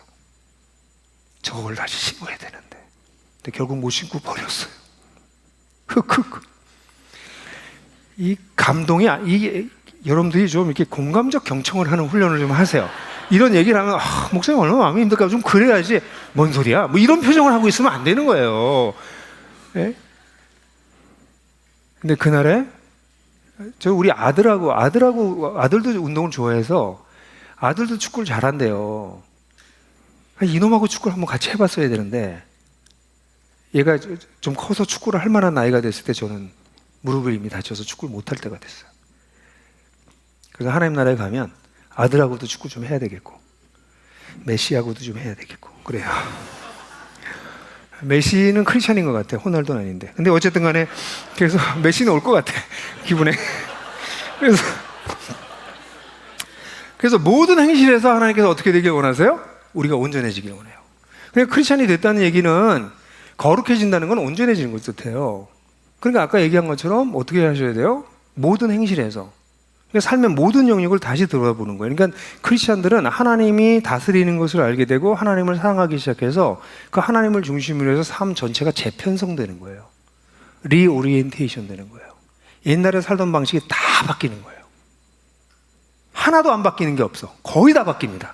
저걸 다시 신어야 되는데. 근데 결국 못 신고 버렸어요. 이 감동이, 여러분들이 좀 이렇게 공감적 경청을 하는 훈련을 좀 하세요. 이런 얘기를 하면, 목사님 얼마나 마음이 힘들까? 좀 그래야지. 뭔 소리야? 뭐 이런 표정을 하고 있으면 안 되는 거예요. 네? 근데 그날에 우리 아들도 운동을 좋아해서 아들도 축구를 잘한대요. 이놈하고 축구를 한번 같이 해봤어야 되는데 얘가 좀 커서 축구를 할 만한 나이가 됐을 때 저는 무릎을 이미 다쳐서 축구를 못할 때가 됐어요. 그래서 하나님 나라에 가면 아들하고도 축구 좀 해야 되겠고 메시하고도 좀 해야 되겠고 그래요. 메시는 크리스찬인 것 같아. 호날두는 아닌데. 근데 어쨌든 간에 그래서 메시는 올 것 같아. 기분에. 그래서 모든 행실에서 하나님께서 어떻게 되길 원하세요? 우리가 온전해지길 원해요. 그러니까 크리스찬이 됐다는 얘기는 거룩해진다는 건 온전해지는 것 뜻해요. 그러니까 아까 얘기한 것처럼 어떻게 하셔야 돼요? 모든 행실에서. 그러니까 삶의 모든 영역을 다시 들어보는 거예요. 그러니까 크리스찬들은 하나님이 다스리는 것을 알게 되고 하나님을 사랑하기 시작해서 그 하나님을 중심으로 해서 삶 전체가 재편성되는 거예요. 리오리엔테이션 되는 거예요. 옛날에 살던 방식이 다 바뀌는 거예요. 하나도 안 바뀌는 게 없어. 거의 다 바뀝니다.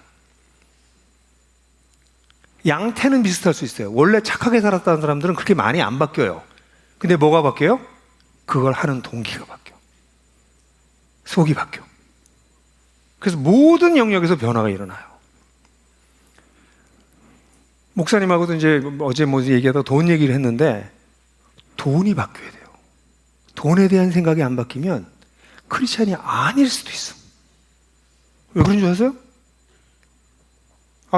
양태는 비슷할 수 있어요. 원래 착하게 살았다는 사람들은 그렇게 많이 안 바뀌어요. 근데 뭐가 바뀌어요? 그걸 하는 동기가 바뀌어요. 속이 바뀌어. 그래서 모든 영역에서 변화가 일어나요. 목사님하고도 이제 어제 얘기하다가 돈 얘기를 했는데 돈이 바뀌어야 돼요. 돈에 대한 생각이 안 바뀌면 크리스찬이 아닐 수도 있어. 왜 그런 줄 아세요?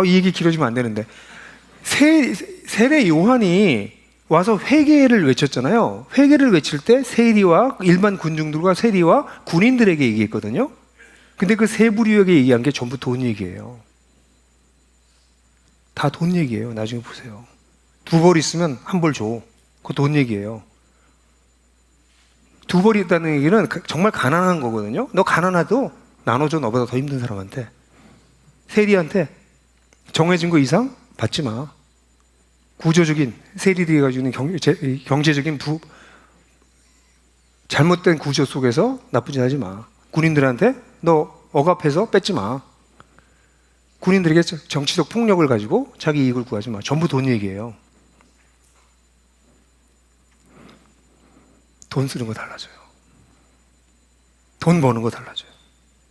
이 얘기 길어지면 안 되는데 세례 요한이 와서 회개를 외쳤잖아요. 회개를 외칠 때 세리와 일반 군중들과 세리와 군인들에게 얘기했거든요. 근데 그 세 부류에게 얘기한 게 전부 돈 얘기예요. 다 돈 얘기예요. 나중에 보세요. 2벌 있으면 1벌 줘. 그거 돈 얘기예요. 2벌이 있다는 얘기는 정말 가난한 거거든요. 너 가난해도 나눠줘. 너보다 더 힘든 사람한테. 세리한테 정해진 거 이상 받지 마. 구조적인 세리들이 가지고 있는 경제적인 잘못된 구조 속에서 나쁜 짓 하지 마. 군인들한테 너 억압해서 뺏지 마. 군인들에게 정치적 폭력을 가지고 자기 이익을 구하지 마. 전부 돈 얘기예요. 돈 쓰는 거 달라져요. 돈 버는 거 달라져요.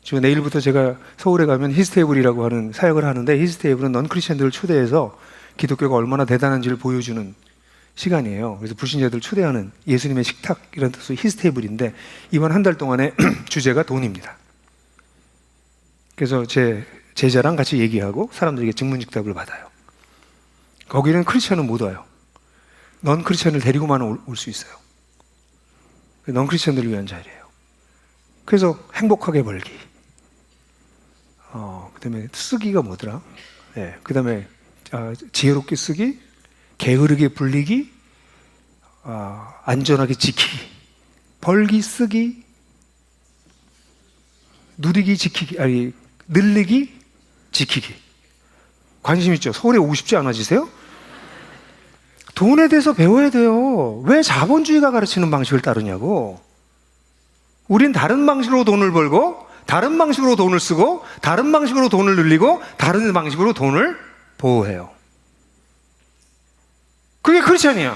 지금 내일부터 제가 서울에 가면 히스테이블이라고 하는 사역을 하는데 히스테이블은 넌 크리스천들을 초대해서 기독교가 얼마나 대단한지를 보여주는 시간이에요. 그래서 불신자들 초대하는 예수님의 식탁 이런 뜻으로 히스테이블인데 이번 한 달 동안의 주제가 돈입니다. 그래서 제 제자랑 같이 얘기하고 사람들에게 증문즉답을 받아요. 거기는 크리스천은 못 와요. 넌 크리스천을 데리고만 올 수 있어요. 넌 크리스천들을 위한 자리예요. 그래서 행복하게 벌기. 그다음에 쓰기가 뭐더라? 네, 그다음에 지혜롭게 쓰기, 게으르게 불리기, 안전하게 지키기, 벌기, 쓰기, 누리기, 지키기, 늘리기, 지키기. 관심 있죠? 서울에 오고 싶지 않아지세요? 돈에 대해서 배워야 돼요. 왜 자본주의가 가르치는 방식을 따르냐고. 우린 다른 방식으로 돈을 벌고, 다른 방식으로 돈을 쓰고, 다른 방식으로 돈을 늘리고, 다른 방식으로 돈을 보호해요. 그게 크리스찬이야.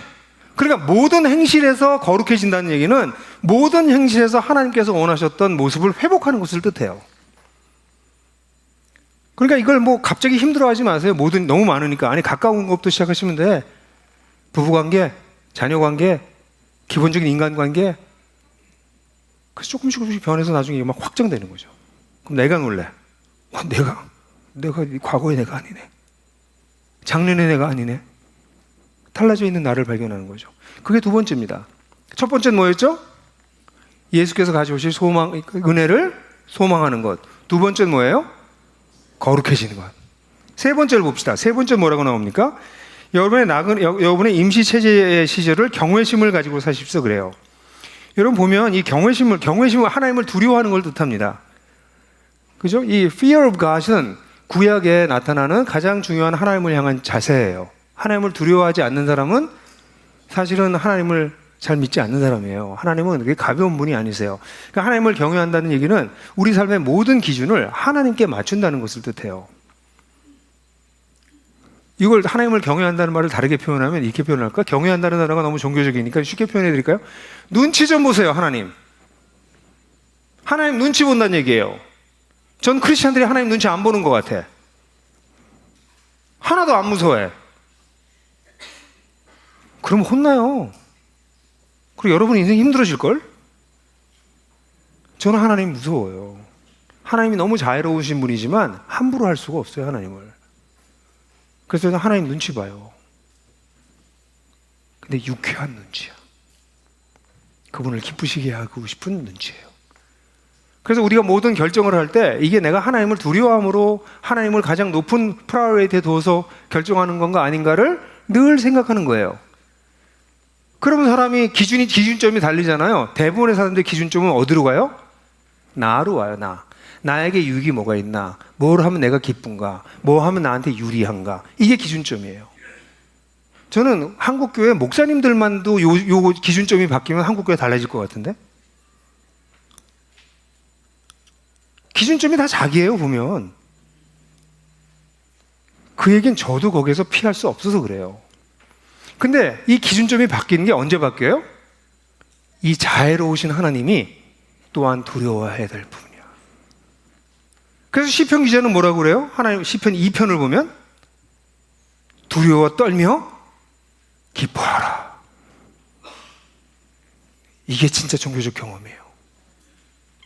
그러니까 모든 행실에서 거룩해진다는 얘기는 모든 행실에서 하나님께서 원하셨던 모습을 회복하는 것을 뜻해요. 그러니까 이걸 뭐 갑자기 힘들어하지 마세요. 뭐든 너무 많으니까. 아니, 가까운 것부터 시작하시면 돼. 부부관계, 자녀관계, 기본적인 인간관계. 그래서 조금씩 변해서 나중에 이게 막 확정되는 거죠. 그럼 내가 놀래. 내가 과거의 내가 아니네. 작년의 내가 아니네. 달라져 있는 나를 발견하는 거죠. 그게 두 번째입니다. 첫 번째는 뭐였죠? 예수께서 가져오실 은혜를 소망하는 것. 두 번째는 뭐예요? 거룩해지는 것. 세 번째를 봅시다. 세 번째는 뭐라고 나옵니까? 여러분의 임시체제의 시절을 경외심을 가지고 사십시오. 그래요. 여러분 보면 이 경외심은 하나님을 두려워하는 걸 뜻합니다. 그죠? 이 fear of God은 구약에 나타나는 가장 중요한 하나님을 향한 자세예요. 하나님을 두려워하지 않는 사람은 사실은 하나님을 잘 믿지 않는 사람이에요. 하나님은 그게 가벼운 분이 아니세요. 그러니까 하나님을 경외한다는 얘기는 우리 삶의 모든 기준을 하나님께 맞춘다는 것을 뜻해요. 이걸 하나님을 경외한다는 말을 다르게 표현하면 이렇게 표현할까? 경외한다는 단어가 너무 종교적이니까 쉽게 표현해 드릴까요? 눈치 좀 보세요, 하나님. 하나님 눈치 본다는 얘기예요. 전 크리스찬들이 하나님 눈치 안 보는 것 같아. 하나도 안 무서워해. 그럼 혼나요. 그리고 여러분 인생 힘들어질걸? 저는 하나님 무서워요. 하나님이 너무 자애로우신 분이지만 함부로 할 수가 없어요, 하나님을. 그래서 저는 하나님 눈치 봐요. 근데 유쾌한 눈치야. 그분을 기쁘시게 하고 싶은 눈치예요. 그래서 우리가 모든 결정을 할 때 이게 내가 하나님을 두려워함으로 하나님을 가장 높은 프라이어리티에 둬서 결정하는 건가 아닌가를 늘 생각하는 거예요. 그러면 사람이 기준점이 달리잖아요. 대부분의 사람들의 기준점은 어디로 가요? 나로 와요, 나. 나에게 유익이 뭐가 있나? 뭘 하면 내가 기쁜가? 뭐 하면 나한테 유리한가? 이게 기준점이에요. 저는 한국교회 목사님들만도 요 기준점이 바뀌면 한국교회 달라질 것 같은데? 기준점이 다 자기예요, 보면. 그 얘기는 저도 거기에서 피할 수 없어서 그래요. 근데 이 기준점이 바뀌는 게 언제 바뀌어요? 이 자애로우신 하나님이 또한 두려워해야 될 부분이야. 그래서 시편 기자는 뭐라고 그래요? 하나님 시편 2편을 보면 두려워 떨며 기뻐하라. 이게 진짜 종교적 경험이에요.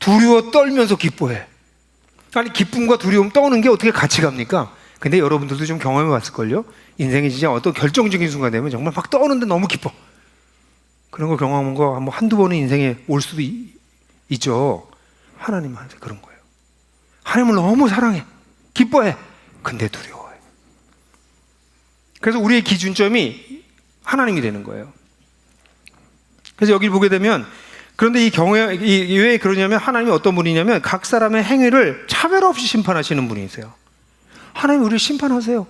두려워 떨면서 기뻐해. 아니, 기쁨과 두려움 떠오는 게 어떻게 같이 갑니까? 근데 여러분들도 좀 경험해 봤을걸요? 인생에 진짜 어떤 결정적인 순간 되면 정말 막 떠오는데 너무 기뻐. 그런 거 경험한 거 한두 번은 인생에 올 수도 있죠. 하나님한테 그런 거예요. 하나님을 너무 사랑해. 기뻐해. 근데 두려워해. 그래서 우리의 기준점이 하나님이 되는 거예요. 그래서 여기 보게 되면 그런데 왜 그러냐면 하나님이 어떤 분이냐면 각 사람의 행위를 차별 없이 심판하시는 분이세요. 하나님이 우리를 심판하세요.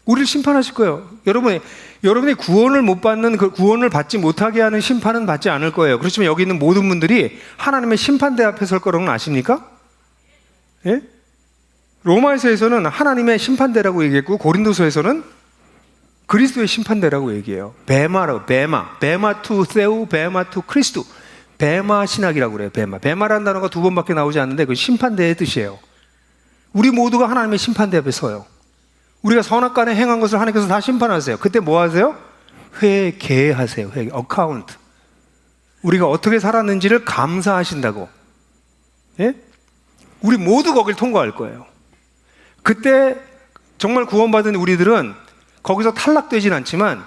우리를 심판하실 거예요. 여러분이 구원을 못 받는, 그 구원을 받지 못하게 하는 심판은 받지 않을 거예요. 그렇지만 여기 있는 모든 분들이 하나님의 심판대 앞에 설 거라는 건 아십니까? 예? 로마서에서는 하나님의 심판대라고 얘기했고 고린도서에서는 그리스도의 심판대라고 얘기해요. 베마 투 세우, 베마 투 크리스도. 베마 신학이라고 그래요. 베마라는 단어가 두 번밖에 나오지 않는데 그 심판대의 뜻이에요. 우리 모두가 하나님의 심판대 앞에 서요. 우리가 선악간에 행한 것을 하나님께서 다 심판하세요. 그때 뭐 하세요? 회개하세요. 어카운트. 우리가 어떻게 살았는지를 감사하신다고. 예? 우리 모두 거길 통과할 거예요. 그때 정말 구원받은 우리들은 거기서 탈락되진 않지만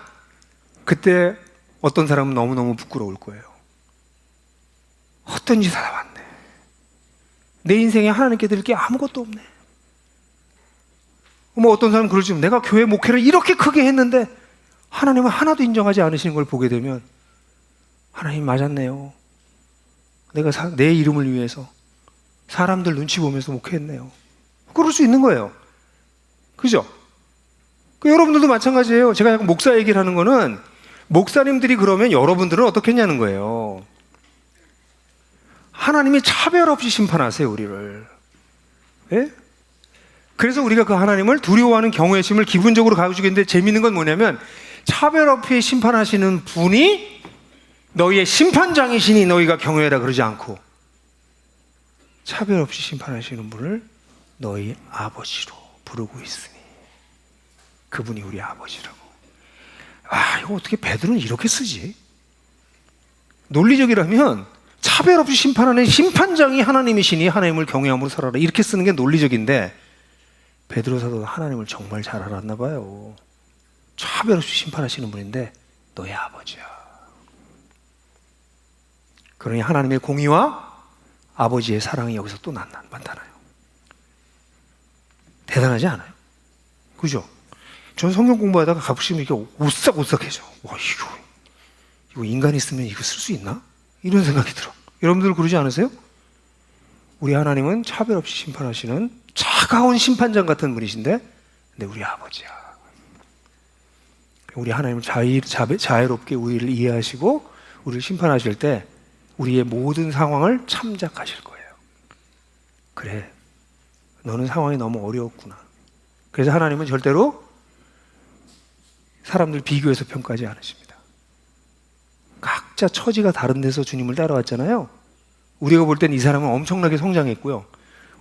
그때 어떤 사람은 너무너무 부끄러울 거예요. 어떤 짓 하다 왔네. 내 인생에 하나님께 드릴 게 아무것도 없네. 뭐 어떤 사람은 그러지, 내가 교회 목회를 이렇게 크게 했는데 하나님은 하나도 인정하지 않으시는 걸 보게 되면 하나님 맞았네요. 내가 내 이름을 위해서 사람들 눈치 보면서 목회했네요. 그럴 수 있는 거예요. 그죠? 여러분들도 마찬가지예요. 제가 약간 목사 얘기를 하는 거는 목사님들이 그러면 여러분들은 어떻게 했냐는 거예요. 하나님이 차별 없이 심판하세요, 우리를. 예? 그래서 우리가 그 하나님을 두려워하는 경외의 심을 기본적으로 가지고 있는데 재미있는 건 뭐냐면 차별 없이 심판하시는 분이 너희의 심판장이시니 너희가 경외해라 그러지 않고 차별 없이 심판하시는 분을 너희 아버지로 부르고 있으니 그분이 우리 아버지라고. 아, 이거 어떻게 베드로는 이렇게 쓰지? 논리적이라면 차별 없이 심판하는 심판장이 하나님이시니 하나님을 경외함으로 살아라 이렇게 쓰는 게 논리적인데 베드로 사도가 하나님을 정말 잘 알았나 봐요. 차별 없이 심판하시는 분인데 너의 아버지야. 그러니 하나님의 공의와 아버지의 사랑이 여기서 또 나타나요. 대단하지 않아요? 그죠? 전 성경 공부하다가 가끔씩 이렇게 오싹오싹해져. 와, 이거 인간이 쓰면 이거 쓸 수 있나? 이런 생각이 들어. 여러분들 그러지 않으세요? 우리 하나님은 차별 없이 심판하시는 차가운 심판장 같은 분이신데, 근데 우리 아버지야. 우리 하나님은 자애롭게 우리를 이해하시고, 우리를 심판하실 때, 우리의 모든 상황을 참작하실 거예요. 그래, 너는 상황이 너무 어려웠구나. 그래서 하나님은 절대로 사람들 비교해서 평가하지 않으십니다. 각자 처지가 다른 데서 주님을 따라왔잖아요. 우리가 볼 땐 이 사람은 엄청나게 성장했고요.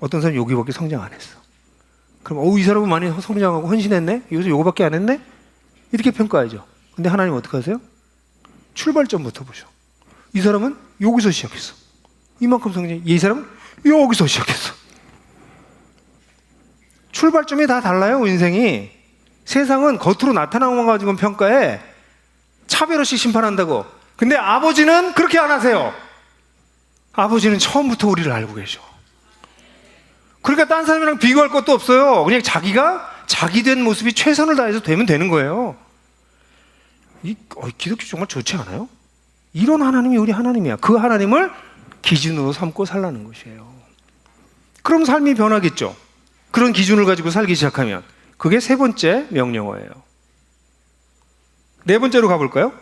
어떤 사람은 여기밖에 성장 안 했어. 그럼 이 사람은 많이 성장하고 헌신했네? 여기서 요거밖에 안 했네? 이렇게 평가하죠. 근데 하나님 어떻게 하세요? 출발점부터 보셔. 이 사람은 여기서 시작했어. 이만큼 성장. 이 사람은 여기서 시작했어. 출발점이 다 달라요, 인생이. 세상은 겉으로 나타나는 것만 가지고 평가해. 차별 없이 심판한다고. 근데 아버지는 그렇게 안 하세요. 아버지는 처음부터 우리를 알고 계셔. 그러니까 딴 사람이랑 비교할 것도 없어요. 그냥 자기가 자기 된 모습이 최선을 다해서 되면 되는 거예요. 기독교 정말 좋지 않아요? 이런 하나님이 우리 하나님이야. 그 하나님을 기준으로 삼고 살라는 것이에요. 그럼 삶이 변하겠죠. 그런 기준을 가지고 살기 시작하면. 그게 세 번째 명령어예요. 네 번째로 가볼까요?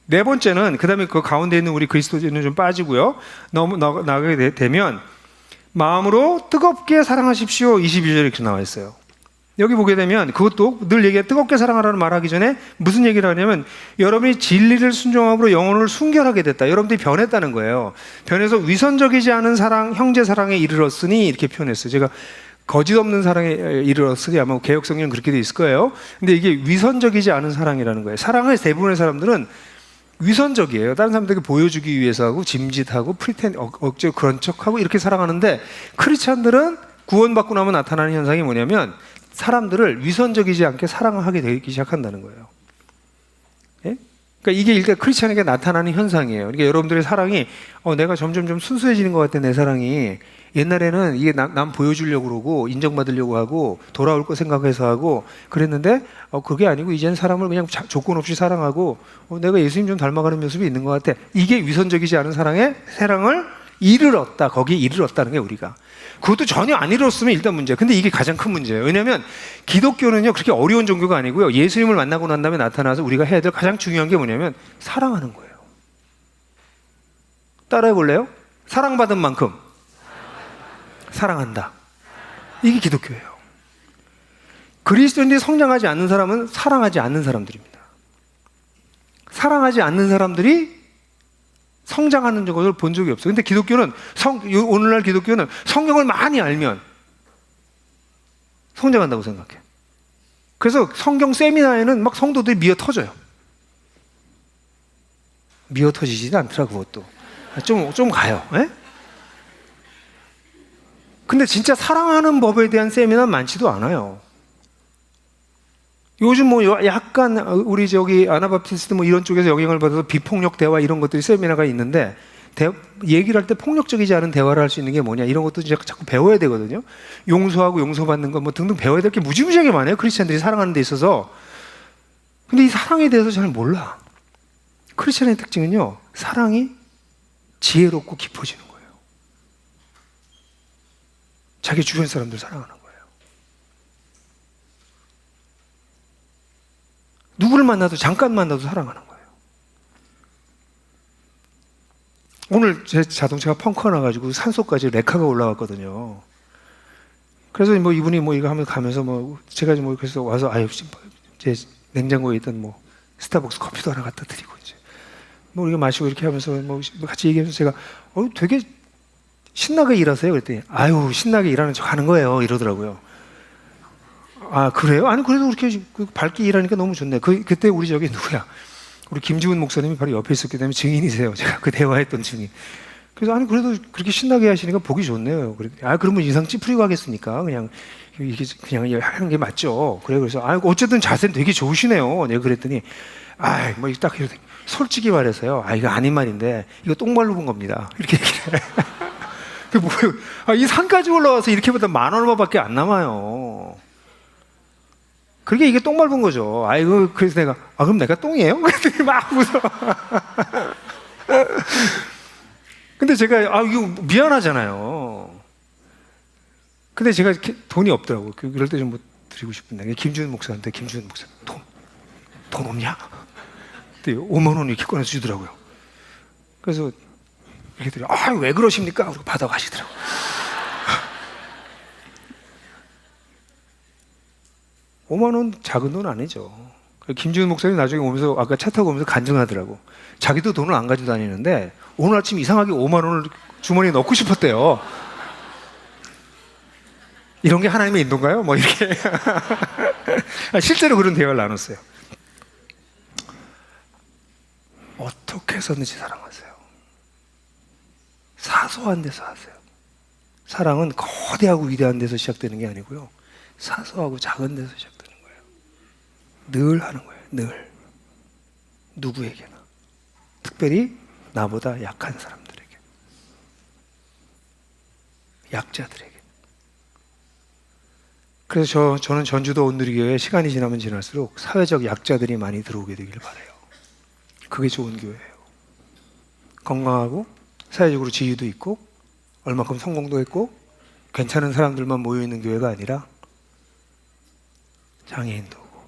네 번째는 그 다음에 그 가운데 있는 우리 그리스도인은 좀 빠지고요. 너무 나가게 되면 마음으로 뜨겁게 사랑하십시오. 22절에 이렇게 나와 있어요. 여기 보게 되면 그것도 늘 얘기해 뜨겁게 사랑하라는 말하기 전에 무슨 얘기를 하냐면 여러분이 진리를 순종함으로 영혼을 순결하게 됐다. 여러분들이 변했다는 거예요. 변해서 위선적이지 않은 사랑, 형제 사랑에 이르렀으니 이렇게 표현했어요. 제가 거짓 없는 사랑에 이르렀으니 아마 개역성경은 그렇게 돼 있을 거예요. 근데 이게 위선적이지 않은 사랑이라는 거예요. 사랑을 대부분의 사람들은 위선적이에요. 다른 사람들에게 보여주기 위해서 하고 짐짓하고 억지로 그런 척하고 이렇게 사랑하는데 크리스찬들은 구원받고 나면 나타나는 현상이 뭐냐면 사람들을 위선적이지 않게 사랑하게 되기 시작한다는 거예요. 예? 그러니까 이게 일단 크리스찬에게 나타나는 현상이에요. 그러니까 여러분들의 사랑이 내가 점점 좀 순수해지는 것 같아. 내 사랑이 옛날에는 이게 남 보여주려고 그러고 인정받으려고 하고 돌아올 거 생각해서 하고 그랬는데 그게 아니고 이제는 사람을 그냥 조건 없이 사랑하고 내가 예수님 좀 닮아가는 모습이 있는 것 같아. 이게 위선적이지 않은 사랑을 이르렀다. 거기에 이르렀다는 게 우리가. 그것도 전혀 안 이뤘으면 일단 문제예요. 근데 이게 가장 큰 문제예요. 왜냐하면 기독교는요 그렇게 어려운 종교가 아니고요. 예수님을 만나고 난 다음에 나타나서 우리가 해야 될 가장 중요한 게 뭐냐면 사랑하는 거예요. 따라해 볼래요? 사랑받은 만큼 사랑한다. 이게 기독교예요. 그리스도인들이 성장하지 않는 사람은 사랑하지 않는 사람들입니다. 사랑하지 않는 사람들이 성장하는 것을 본 적이 없어요. 근데 기독교는 오늘날 기독교는 성경을 많이 알면 성장한다고 생각해. 그래서 성경 세미나에는 막 성도들이 미어 터져요. 미어 터지지도 않더라 그것도. 좀 가요. 에? 근데 진짜 사랑하는 법에 대한 세미나는 많지도 않아요. 요즘 약간 우리 아나바프티스트 이런 쪽에서 영향을 받아서 비폭력 대화 이런 것들이 세미나가 있는데 얘기를 할 때 폭력적이지 않은 대화를 할 수 있는 게 뭐냐 이런 것도 자꾸 배워야 되거든요. 용서하고 용서받는 거 등등 배워야 될 게 무지무지하게 많아요. 크리스찬들이 사랑하는 데 있어서. 근데 이 사랑에 대해서 잘 몰라. 크리스찬의 특징은요. 사랑이 지혜롭고 깊어지는 거예요. 자기 주변 사람들 사랑하는 거예요. 만나도 잠깐 만나도 사랑하는 거예요. 오늘 제 자동차가 펑크가 나가지고 산소까지 레카가 올라갔거든요. 그래서 뭐 이분이 뭐 이거 하면 가면서 뭐 제가 뭐 그래서 와서 아유 제 냉장고에 있던 뭐 스타벅스 커피도 하나 갖다 드리고 이제 뭐 이거 마시고 이렇게 하면서 뭐 같이 얘기하면서 제가 되게 신나게 일하세요. 그랬더니 아유 신나게 일하는 척 하는 거예요 이러더라고요. 아 그래요? 아니 그래도 그렇게 밝게 일하니까 너무 좋네. 그때 우리 저기 누구야? 우리 김지훈 목사님이 바로 옆에 있었기 때문에 증인이세요. 제가 그 대화했던 증인. 그래서 아니 그래도 그렇게 신나게 하시니까 보기 좋네요. 그랬더니 그러면 인상 찌푸리고 하겠습니까? 그냥 이게 그냥 하는 게 맞죠. 그래 그래서 어쨌든 자세는 되게 좋으시네요. 내가 그랬더니 뭐 딱 이러더니 솔직히 말해서요. 이거 아닌 말인데 이거 똥발로 본 겁니다. 이렇게 얘기해. 그 뭐예요? 이 산까지 올라와서 이렇게보다 10,000원 얼마밖에 안 남아요. 그게 이게 똥 밟은 거죠. 그래서 내가, 그럼 내가 똥이에요? 그랬더니 막 웃어. 근데 제가, 이거 미안하잖아요. 근데 제가 돈이 없더라고요. 그럴 때 좀 뭐 드리고 싶은데. 김준훈 목사한테, 김준훈 목사, 돈 없냐? 5만 원 이렇게 꺼내서 주더라고요. 그래서 이렇게 드려, 왜 그러십니까? 그러고 받아가시더라고요. $5만 원 작은 돈 아니죠. 김지훈 목사님 나중에 오면서 아까 차 타고 오면서 간증하더라고. 자기도 돈을 안 가지고 다니는데 오늘 아침 이상하게 5만 원을 주머니에 넣고 싶었대요. 이런 게 하나님의 인도인가요? 뭐 이렇게. 실제로 그런 대화를 나눴어요. 어떻게 해서든지 사랑하세요. 사소한 데서 하세요. 사랑은 거대하고 위대한 데서 시작되는 게 아니고요. 사소하고 작은 데서 시작되는 거예요. 늘 하는 거예요. 늘. 누구에게나. 특별히 나보다 약한 사람들에게. 약자들에게. 그래서 저는 전주도 온누리교회에 시간이 지나면 지날수록 사회적 약자들이 많이 들어오게 되길 바라요. 그게 좋은 교회예요. 건강하고 사회적으로 지위도 있고 얼마큼 성공도 했고 괜찮은 사람들만 모여있는 교회가 아니라 장애인도 오고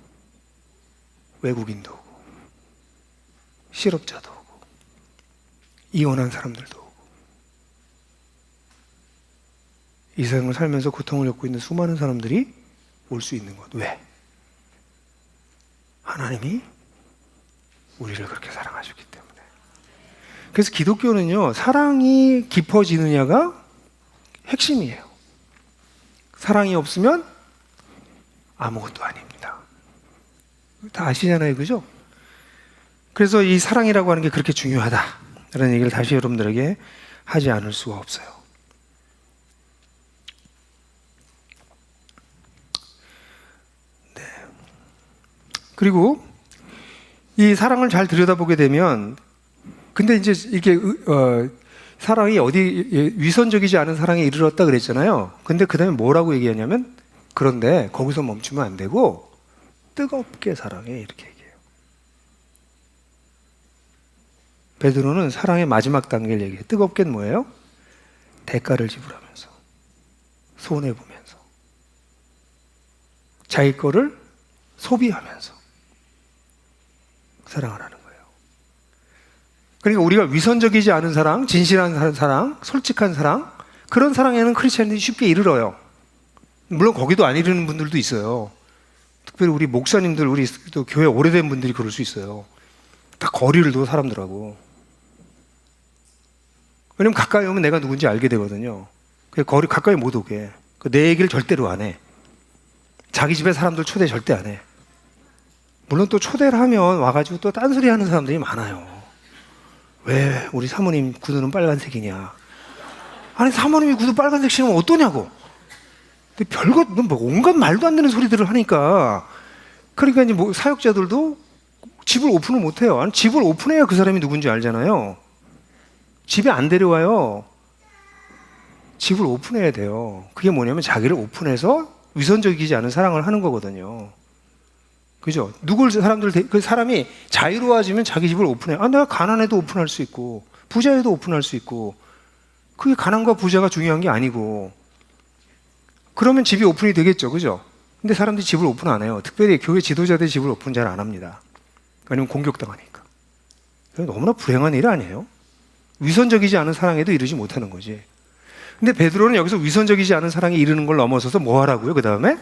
외국인도 오고 실업자도 오고 이혼한 사람들도 오고 이 세상을 살면서 고통을 겪고 있는 수많은 사람들이 올 수 있는 것. 왜? 하나님이 우리를 그렇게 사랑하셨기 때문에. 그래서 기독교는요, 사랑이 깊어지느냐가 핵심이에요. 사랑이 없으면 아무것도 아닙니다. 다 아시잖아요, 그죠? 그래서 이 사랑이라고 하는 게 그렇게 중요하다라는 얘기를 다시 여러분들에게 하지 않을 수가 없어요. 네. 그리고 이 사랑을 잘 들여다보게 되면, 근데 이제 이게 사랑이 어디 위선적이지 않은 사랑에 이르렀다 그랬잖아요. 근데 그 다음에 뭐라고 얘기하냐면, 그런데 거기서 멈추면 안 되고 뜨겁게 사랑해 이렇게 얘기해요. 베드로는 사랑의 마지막 단계를 얘기해요. 뜨겁게는 뭐예요? 대가를 지불하면서 손해보면서 자기 거를 소비하면서 사랑을 하는 거예요. 그러니까 우리가 위선적이지 않은 사랑, 진실한 사랑, 솔직한 사랑, 그런 사랑에는 크리스찬들이 쉽게 이르러요. 물론 거기도 안 이르는 분들도 있어요. 특별히 우리 목사님들, 우리 또 교회 오래된 분들이 그럴 수 있어요. 다 거리를 둬 사람들하고. 왜냐면 가까이 오면 내가 누군지 알게 되거든요. 거리 가까이 못 오게. 내 얘기를 절대로 안 해. 자기 집에 사람들 초대 절대 안 해. 물론 또 초대를 하면 와가지고 또 딴소리 하는 사람들이 많아요. 왜 우리 사모님 구두는 빨간색이냐. 아니 사모님이 구두 빨간색 신으면 어떠냐고. 근데 별거 뭐 온갖 말도 안 되는 소리들을 하니까. 그러니까 이제 뭐 사역자들도 집을 오픈을 못 해요. 아니 집을 오픈해야 그 사람이 누군지 알잖아요. 집에 안 데려와요. 집을 오픈해야 돼요. 그게 뭐냐면 자기를 오픈해서 위선적이지 않은 사랑을 하는 거거든요. 그죠? 그 사람이 자유로워지면 자기 집을 오픈해. 내가 가난해도 오픈할 수 있고, 부자에도 오픈할 수 있고, 그게 가난과 부자가 중요한 게 아니고, 그러면 집이 오픈이 되겠죠. 그죠? 근데 사람들이 집을 오픈 안 해요. 특별히 교회 지도자들 집을 오픈 잘 안 합니다. 아니면 공격당하니까. 너무나 불행한 일 아니에요? 위선적이지 않은 사랑에도 이르지 못하는 거지. 근데 베드로는 여기서 위선적이지 않은 사랑에 이르는 걸 넘어서서 뭐 하라고요? 그 다음에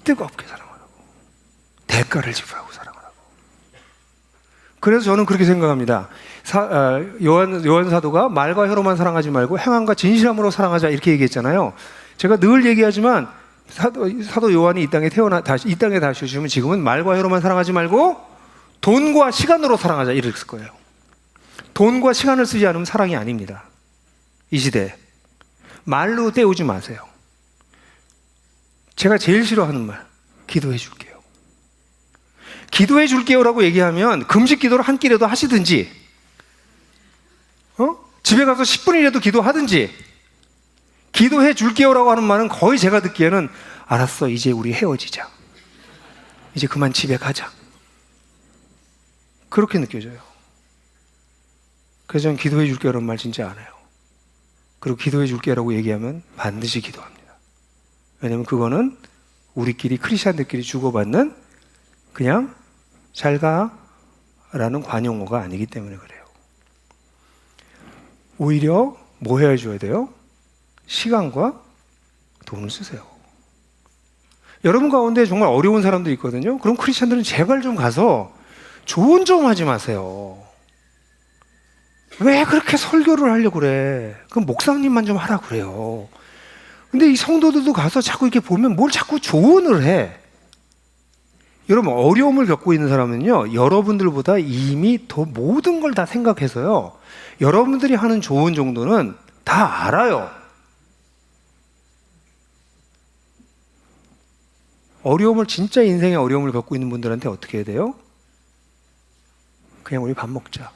뜨겁게 사랑하라고. 대가를 지불하고 사랑하라고. 그래서 저는 그렇게 생각합니다. 요한 사도가 말과 혀로만 사랑하지 말고 행함과 진실함으로 사랑하자 이렇게 얘기했잖아요. 제가 늘 얘기하지만 사도 요한이 이 땅에 다시 오시면 지금은 말과 혀로만 사랑하지 말고 돈과 시간으로 사랑하자 이랬을 거예요. 돈과 시간을 쓰지 않으면 사랑이 아닙니다. 이 시대에. 말로 때우지 마세요. 제가 제일 싫어하는 말, 기도해 줄게요. 기도해 줄게요라고 얘기하면 금식 기도를 한 끼라도 하시든지, 집에 가서 10분이라도 기도하든지, 기도해 줄게요라고 하는 말은 거의 제가 듣기에는 알았어, 이제 우리 헤어지자. 이제 그만 집에 가자. 그렇게 느껴져요. 그래서 저는 기도해 줄게요라는 말 진짜 안 해요. 그리고 기도해 줄게요라고 얘기하면 반드시 기도합니다. 왜냐하면 그거는 우리끼리 크리스찬들끼리 주고받는 그냥 잘 가라는 관용어가 아니기 때문에 그래요. 오히려 뭐 해줘야 돼요? 시간과 돈을 쓰세요. 여러분 가운데 정말 어려운 사람도 있거든요. 그럼 크리스찬들은 제발 좀 가서 조언 좀 하지 마세요. 왜 그렇게 설교를 하려고 그래? 그럼 목사님만 좀 하라 그래요. 근데 이 성도들도 가서 자꾸 이렇게 보면 뭘 자꾸 조언을 해. 여러분, 어려움을 겪고 있는 사람은요, 여러분들보다 이미 더 모든 걸 다 생각해서요, 여러분들이 하는 조언 정도는 다 알아요. 어려움을, 진짜 인생의 어려움을 겪고 있는 분들한테 어떻게 해야 돼요? 그냥 우리 밥 먹자.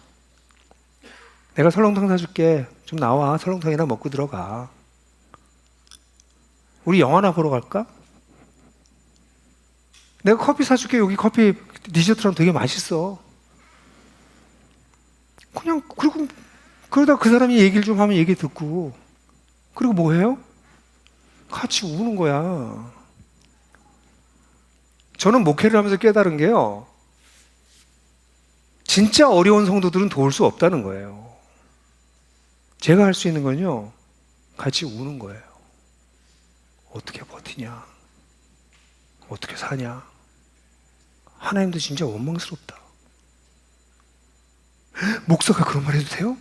내가 설렁탕 사줄게. 좀 나와. 설렁탕이나 먹고 들어가. 우리 영화나 보러 갈까? 내가 커피 사줄게. 여기 커피 디저트랑 되게 맛있어. 그냥 그리고 그러다 그 사람이 얘기를 좀 하면 얘기 듣고, 그리고 뭐 해요? 같이 우는 거야. 저는 목회를 하면서 깨달은 게요, 진짜 어려운 성도들은 도울 수 없다는 거예요. 제가 할 수 있는 건요, 같이 우는 거예요. 어떻게 버티냐? 어떻게 사냐? 하나님도 진짜 원망스럽다. 목사가 그런 말 해도 돼요?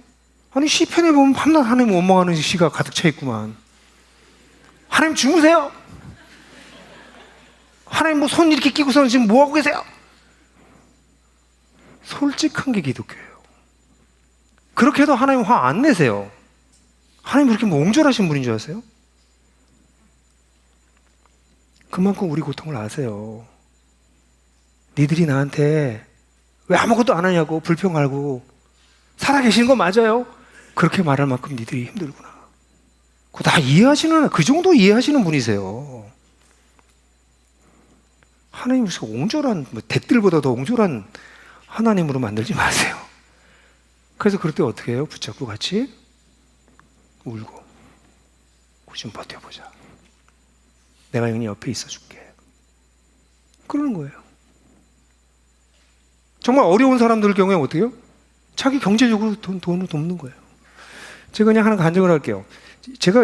아니, 시편에 보면 밤낮 하나님 원망하는 시가 가득 차 있구만. 하나님 주무세요? 하나님 뭐 손 이렇게 끼고서는 지금 뭐 하고 계세요? 솔직한 게 기독교예요. 그렇게 해도 하나님 화 안 내세요. 하나님 그렇게 뭐 옹졸하신 분인 줄 아세요? 그만큼 우리 고통을 아세요. 니들이 나한테 왜 아무것도 안 하냐고 불평하고 살아계신 거 맞아요? 그렇게 말할 만큼 니들이 힘들구나. 그거 다 이해하시는, 그 정도 이해하시는 분이세요. 하나님 무슨 옹졸한, 뭐 댁들보다 더 옹졸한 하나님으로 만들지 마세요. 그래서 그럴 때 어떻게 해요? 붙잡고 같이 울고, 좀 버텨보자. 내가 영원히 옆에 있어줄게. 그러는 거예요. 정말 어려운 사람들 경우에 어떻게 해요? 자기 경제적으로 돈을 돕는 거예요. 제가 그냥 하나 간증을 할게요. 제가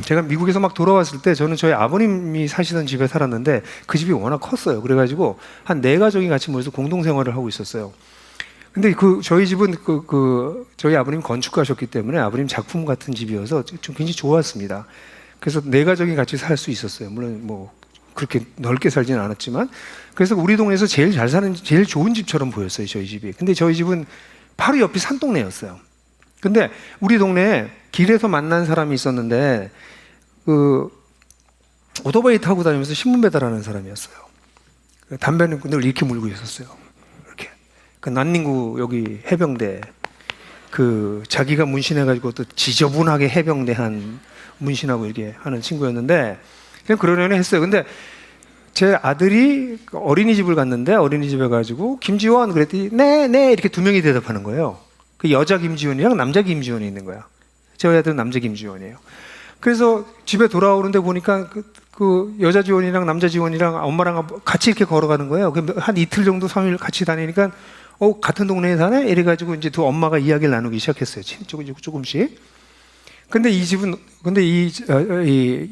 제가 미국에서 막 돌아왔을 때 저는 저희 아버님이 사시던 집에 살았는데 그 집이 워낙 컸어요. 그래가지고 한 4가족이 같이 모여서 공동생활을 하고 있었어요. 근데 저희 집은 저희 아버님 건축가셨기 때문에 아버님 작품 같은 집이어서 좀 굉장히 좋았습니다. 그래서 4가족이 같이 살 수 있었어요. 물론 뭐 그렇게 넓게 살지는 않았지만, 그래서 우리 동네에서 제일 잘 사는, 제일 좋은 집처럼 보였어요, 저희 집이. 근데 저희 집은 바로 옆이 산동네였어요. 근데 우리 동네에 길에서 만난 사람이 있었는데 오토바이 타고 다니면서 신문 배달하는 사람이었어요. 담배는 늘 이렇게 물고 있었어요. 이렇게. 난닝구 여기 해병대 자기가 문신해가지고 또 지저분하게 해병대한 문신하고 이렇게 하는 친구였는데 그냥 그러려니 했어요. 근데 제 아들이 어린이집을 갔는데 어린이집에 가지고 김지원 그랬더니 네 이렇게 2명이 대답하는 거예요. 그 여자 김지원이랑 남자 김지원이 있는 거야. 저희 아들은 남자 김지원이에요. 그래서 집에 돌아오는데 보니까 그 여자 직원이랑 남자 직원이랑 엄마랑 같이 이렇게 걸어가는 거예요. 한 이틀 정도, 3일 같이 다니니까 같은 동네에 사네? 이래가지고 이제 두 엄마가 이야기를 나누기 시작했어요. 조금씩. 근데 이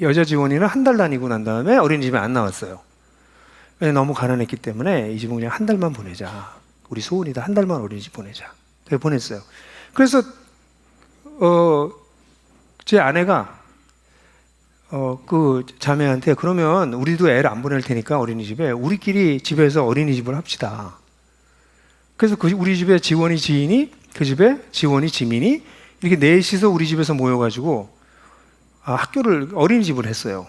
여자 직원이는 한 달 다니고 난 다음에 어린이집에 안 나왔어요. 너무 가난했기 때문에 이 집은 그냥 한 달만 보내자. 우리 소은이다 한 달만 어린이집 보내자. 그래서 보냈어요. 그래서 제 아내가 그 자매한테 그러면 우리도 애를 안 보낼 테니까 어린이집에 우리끼리 집에서 어린이집을 합시다. 그래서 우리 집에 지원이 지인이, 그 집에 지원이 지민이 이렇게 넷이서 우리 집에서 모여가지고 어린이집을 했어요.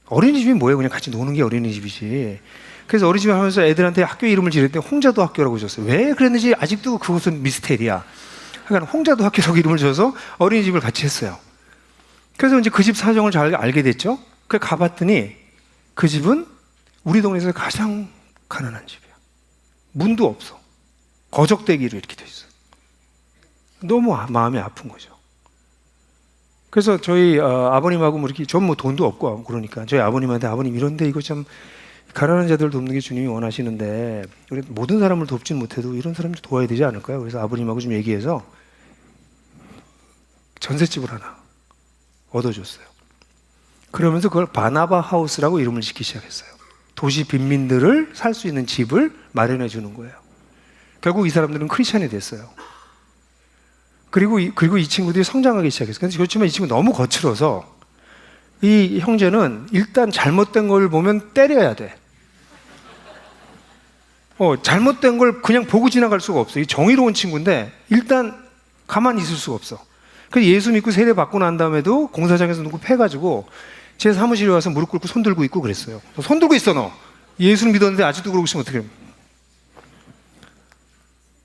어린이집이 뭐예요? 그냥 같이 노는 게 어린이집이지. 그래서 어린이집 하면서 애들한테 학교 이름을 지을 때 홍자도 학교라고 줬어요. 왜 그랬는지 아직도 그것은 미스테리야. 그러니까 홍자도 학교라고 이름을 줘서 어린이집을 같이 했어요. 그래서 이제 그 집 사정을 잘 알게 됐죠. 그래서 가봤더니 그 집은 우리 동네에서 가장 가난한 집이야. 문도 없어. 거적대기로 이렇게 돼 있어. 너무 마음이 아픈 거죠. 그래서 저희 아버님하고 뭐 이렇게 전 뭐 돈도 없고 그러니까 저희 아버님한테 아버님 이런데 이거 참 가난한 자들 돕는 게 주님이 원하시는데 우리 모든 사람을 돕진 못해도 이런 사람 좀 도와야 되지 않을까요? 그래서 아버님하고 좀 얘기해서 전셋집을 하나 얻어줬어요. 그러면서 그걸 바나바 하우스라고 이름을 짓기 시작했어요. 도시 빈민들을 살 수 있는 집을 마련해 주는 거예요. 결국 이 사람들은 크리스찬이 됐어요. 그리고 이 친구들이 성장하기 시작했어요. 그렇지만 이 친구 너무 거칠어서 이 형제는 일단 잘못된 걸 보면 때려야 돼. 잘못된 걸 그냥 보고 지나갈 수가 없어. 이 정의로운 친구인데 일단 가만히 있을 수가 없어. 그래서 예수 믿고 세례 받고 난 다음에도 공사장에서 누구 패가지고 제 사무실에 와서 무릎 꿇고 손 들고 있고 그랬어요. 손 들고 있어 너. 예수를 믿었는데 아직도 그러고 있으면 어떻게 해?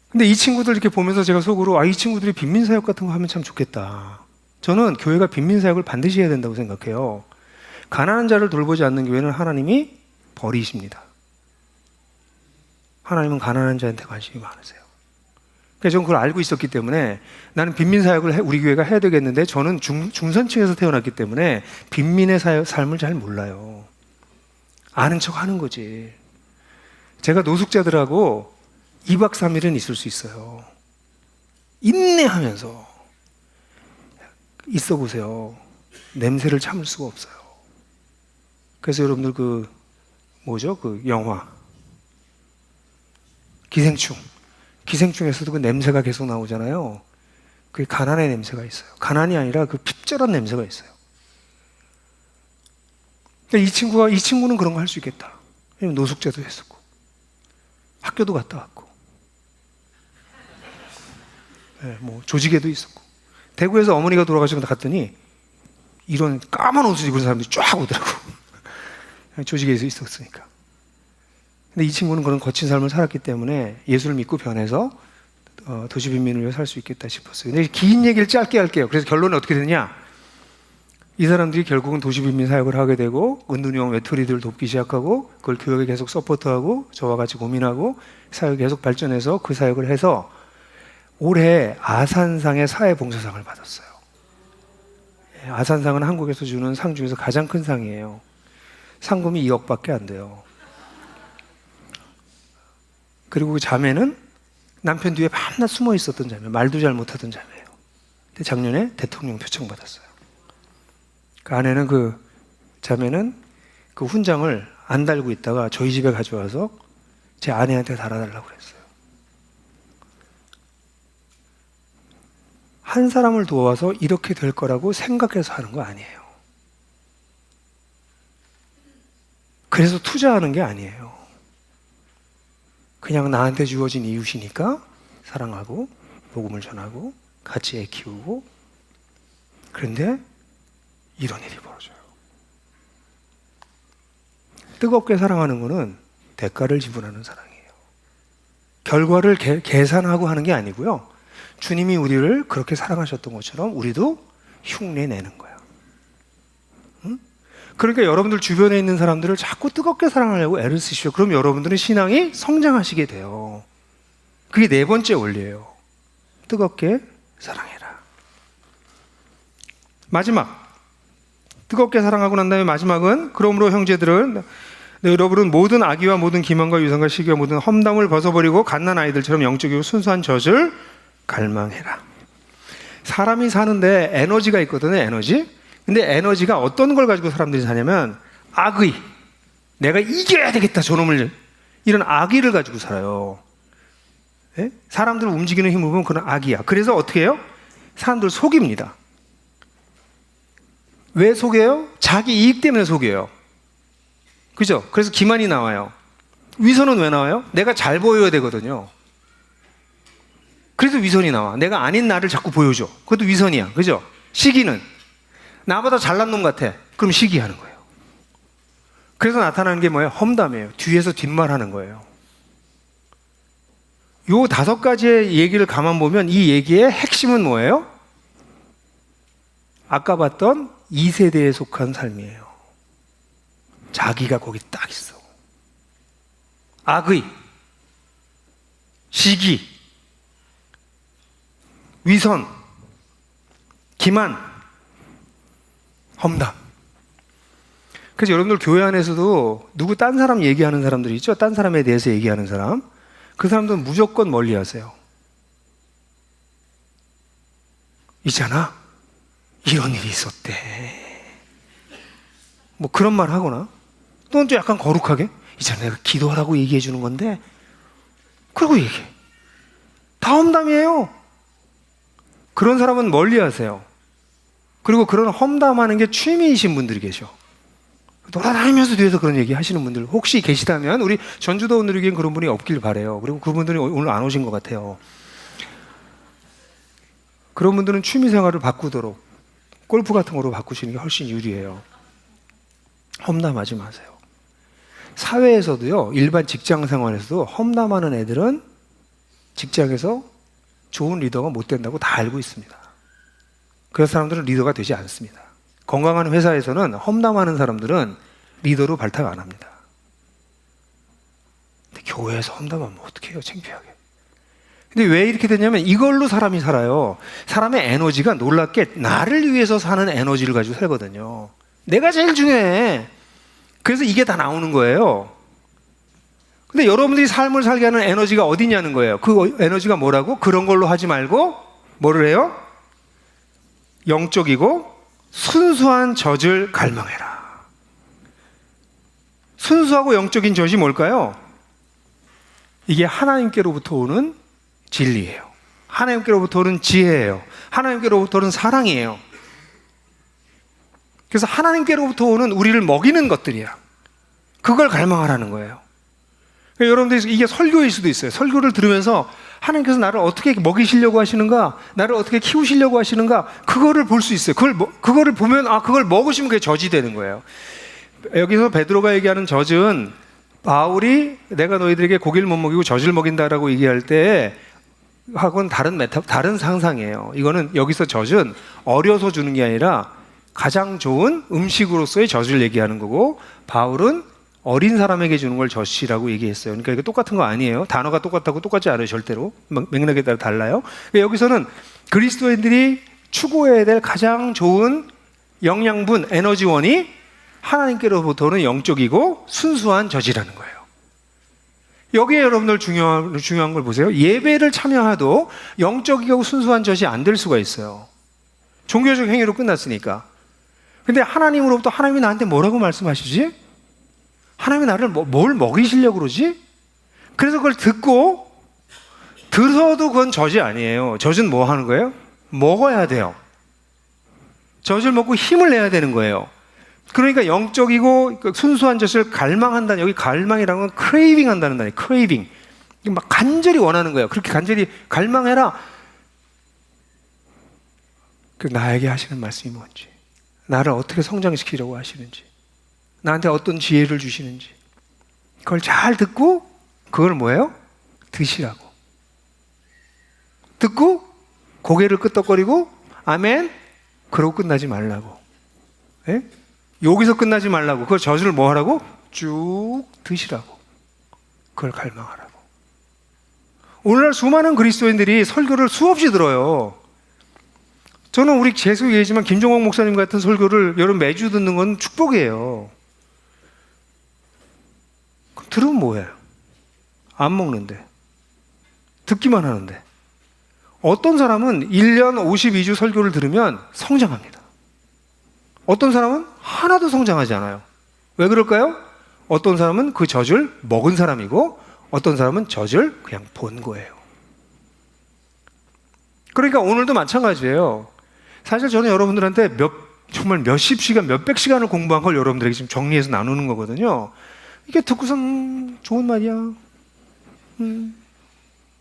근데 이 친구들 이렇게 보면서 제가 속으로 이 친구들이 빈민사역 같은 거 하면 참 좋겠다. 저는 교회가 빈민사역을 반드시 해야 된다고 생각해요. 가난한 자를 돌보지 않는 교회는 하나님이 버리십니다. 하나님은 가난한 자한테 관심이 많으세요. 그래서 저는 그걸 알고 있었기 때문에 나는 빈민사역을 우리 교회가 해야 되겠는데 저는 중산층에서 태어났기 때문에 빈민의 삶을 잘 몰라요. 아는 척 하는 거지. 제가 노숙자들하고 2박 3일은 있을 수 있어요. 인내하면서 있어 보세요. 냄새를 참을 수가 없어요. 그래서 여러분들 그 영화 기생충에서도 그 냄새가 계속 나오잖아요. 그게 가난의 냄새가 있어요. 가난이 아니라 그 핍절한 냄새가 있어요. 이 친구는 그런 거 할 수 있겠다. 왜냐면 노숙자도 했었고 학교도 갔다 왔고 뭐 조직에도 있었고 대구에서 어머니가 돌아가시고 갔더니 이런 까만 옷을 입은 사람들이 쫙 오더라고. 조직에서 있었으니까. 근데 이 친구는 그런 거친 삶을 살았기 때문에 예수를 믿고 변해서 도시 빈민을 위해 살 수 있겠다 싶었어요. 근데 긴 얘기를 짧게 할게요. 그래서 결론은 어떻게 되냐? 이 사람들이 결국은 도시 빈민 사역을 하게 되고 은둔형 외톨이들을 돕기 시작하고 그걸 교육에 계속 서포트하고 저와 같이 고민하고 사역이 계속 발전해서 그 사역을 해서 올해 아산상의 사회봉사상을 받았어요. 아산상은 한국에서 주는 상 중에서 가장 큰 상이에요. 상금이 2억밖에 안 돼요. 그리고 그 자매는 남편 뒤에 밤낮 숨어 있었던 자매, 말도 잘 못하던 자매예요. 근데 작년에 대통령 표창 받았어요. 그 아내는 그 자매는 그 훈장을 안 달고 있다가 저희 집에 가져와서 제 아내한테 달아달라고 그랬어요. 한 사람을 도와서 이렇게 될 거라고 생각해서 하는 거 아니에요. 그래서 투자하는 게 아니에요. 그냥 나한테 주어진 이웃이니까 사랑하고 복음을 전하고 같이 애 키우고 그런데 이런 일이 벌어져요. 뜨겁게 사랑하는 것은 대가를 지불하는 사랑이에요. 결과를 계산하고 하는 게 아니고요. 주님이 우리를 그렇게 사랑하셨던 것처럼 우리도 흉내내는 거야. 응? 그러니까 여러분들 주변에 있는 사람들을 자꾸 뜨겁게 사랑하려고 애를 쓰시죠. 그럼 여러분들은 신앙이 성장하시게 돼요. 그게 4번째 원리예요. 뜨겁게 사랑해라. 마지막 뜨겁게 사랑하고 난 다음에 마지막은 그러므로 형제들은 여러분은 모든 악의와 모든 기만과 유상과 시기와 모든 험담을 벗어버리고 갓난 아이들처럼 영적이고 순수한 젖을 갈망해라. 사람이 사는데 에너지가 있거든요. 에너지. 근데 에너지가 어떤 걸 가지고 사람들이 사냐면 악의, 내가 이겨야 되겠다 저놈을, 이런 악의를 가지고 살아요. 예? 사람들 움직이는 힘을 보면 그런 악이야. 그래서 어떻게 해요? 사람들 속입니다. 왜 속여요? 자기 이익 때문에 속여요. 그죠? 그래서 기만이 나와요. 위선은 왜 나와요? 내가 잘 보여야 되거든요. 그래서 위선이 나와. 내가 아닌 나를 자꾸 보여줘. 그것도 위선이야. 그죠? 시기는 나보다 잘난 놈 같아. 그럼 시기하는 거예요. 그래서 나타나는 게 뭐예요? 험담이에요. 뒤에서 뒷말하는 거예요. 요 5가지의 얘기를 가만 보면 이 얘기의 핵심은 뭐예요? 아까 봤던 2세대에 속한 삶이에요. 자기가 거기 딱 있어. 악의, 시기, 위선, 기만, 험담. 그래서 여러분들 교회 안에서도 누구 딴 사람 얘기하는 사람들이 있죠? 딴 사람에 대해서 얘기하는 사람. 그 사람들은 무조건 멀리 하세요. 있잖아, 이런 일이 있었대. 뭐 그런 말 하거나, 또는 또 약간 거룩하게, 있잖아, 내가 기도하라고 얘기해 주는 건데, 그러고 얘기해. 다 험담이에요. 그런 사람은 멀리 하세요. 그리고 그런 험담하는 게 취미이신 분들이 계셔. 돌아다니면서 뒤에서 그런 얘기 하시는 분들 혹시 계시다면 우리 전주도 오늘에겐 그런 분이 없길 바래요. 그리고 그분들이 오늘 안 오신 것 같아요. 그런 분들은 취미 생활을 바꾸도록 골프 같은 거로 바꾸시는 게 훨씬 유리해요. 험담하지 마세요. 사회에서도요, 일반 직장 생활에서도 험담하는 애들은 직장에서 좋은 리더가 못 된다고 다 알고 있습니다. 그래서 사람들은 리더가 되지 않습니다. 건강한 회사에서는 험담하는 사람들은 리더로 발탁 안 합니다. 근데 교회에서 험담하면 어떡해요? 창피하게. 근데 왜 이렇게 되냐면 이걸로 사람이 살아요. 사람의 에너지가 놀랍게 나를 위해서 사는 에너지를 가지고 살거든요. 내가 제일 중요해. 그래서 이게 다 나오는 거예요. 근데 여러분들이 삶을 살게 하는 에너지가 어디냐는 거예요. 그 에너지가 뭐라고? 그런 걸로 하지 말고 뭐를 해요? 영적이고 순수한 젖을 갈망해라. 순수하고 영적인 젖이 뭘까요? 이게 하나님께로부터 오는 진리예요. 하나님께로부터 오는 지혜예요. 하나님께로부터 오는 사랑이에요. 그래서 하나님께로부터 오는 우리를 먹이는 것들이야. 그걸 갈망하라는 거예요. 그러니까 여러분들 이게 설교일 수도 있어요. 설교를 들으면서 하나님께서 나를 어떻게 먹이시려고 하시는가, 나를 어떻게 키우시려고 하시는가, 그거를 볼 수 있어요. 그거를 보면, 그걸 먹으시면 그게 젖이 되는 거예요. 여기서 베드로가 얘기하는 젖은 바울이 내가 너희들에게 고기를 못 먹이고 젖을 먹인다라고 얘기할 때 하고는 다른 상상이에요. 이거는 여기서 젖은 어려서 주는 게 아니라 가장 좋은 음식으로서의 젖을 얘기하는 거고, 바울은 어린 사람에게 주는 걸 젖이라고 얘기했어요. 그러니까 이거 똑같은 거 아니에요. 단어가 똑같다고 똑같지 않아요. 절대로. 맥락에 따라 달라요. 그러니까 여기서는 그리스도인들이 추구해야 될 가장 좋은 영양분, 에너지원이 하나님께로부터는 영적이고 순수한 젖이라는 거예요. 여기에 여러분들 중요한 걸 보세요. 예배를 참여해도 영적이고 순수한 젖이 안 될 수가 있어요. 종교적 행위로 끝났으니까. 근데 하나님으로부터 하나님이 나한테 뭐라고 말씀하시지? 하나님이 나를 뭘 먹이시려고 그러지? 그래서 그걸 들어도 그건 젖이 아니에요. 젖은 뭐 하는 거예요? 먹어야 돼요. 젖을 먹고 힘을 내야 되는 거예요. 그러니까 영적이고 순수한 젖을 갈망한다는, 여기 갈망이라는 건 크레이빙 한다는 단어예요. 크레이빙. 막 간절히 원하는 거예요. 그렇게 간절히 갈망해라. 그 나에게 하시는 말씀이 뭔지, 나를 어떻게 성장시키려고 하시는지, 나한테 어떤 지혜를 주시는지, 그걸 잘 듣고 그걸 뭐예요? 드시라고. 듣고 고개를 끄덕거리고 아멘 그러고 끝나지 말라고. 예? 여기서 끝나지 말라고. 그걸 젖을 뭐 하라고? 쭉 드시라고. 그걸 갈망하라고. 오늘날 수많은 그리스도인들이 설교를 수없이 들어요. 저는 우리 계속 얘기하지만 김종옥 목사님 같은 설교를 여러분 매주 듣는 건 축복이에요. 그럼 들으면 뭐예요? 안 먹는데, 듣기만 하는데. 어떤 사람은 1년 52주 설교를 들으면 성장합니다. 어떤 사람은 하나도 성장하지 않아요. 왜 그럴까요? 어떤 사람은 그 젖을 먹은 사람이고 어떤 사람은 젖을 그냥 본 거예요. 그러니까 오늘도 마찬가지예요. 사실 저는 여러분들한테 정말 몇십 시간, 몇백 시간을 공부한 걸 여러분들에게 지금 정리해서 나누는 거거든요. 이게 듣고선 좋은 말이야.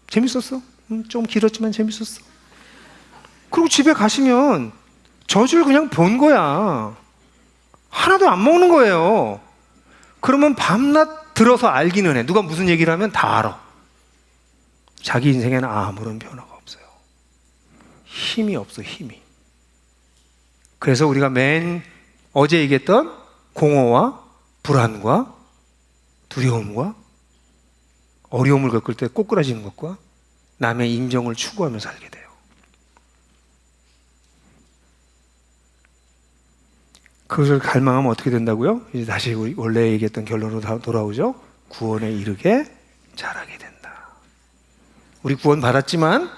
재밌었어. 좀 길었지만 재밌었어. 그리고 집에 가시면 젖을 그냥 본 거야. 하나도 안 먹는 거예요. 그러면 밤낮 들어서 알기는 해. 누가 무슨 얘기를 하면 다 알아. 자기 인생에는 아무런 변화가 없어요. 힘이 없어, 힘이. 그래서 우리가 어제 얘기했던 공허와 불안과 두려움과 어려움을 겪을 때 꼬꾸라지는 것과 남의 인정을 추구하며 살게 돼요. 그것을 갈망하면 어떻게 된다고요? 이제 다시 우리 원래 얘기했던 결론으로 돌아오죠. 구원에 이르게 자라게 된다. 우리 구원 받았지만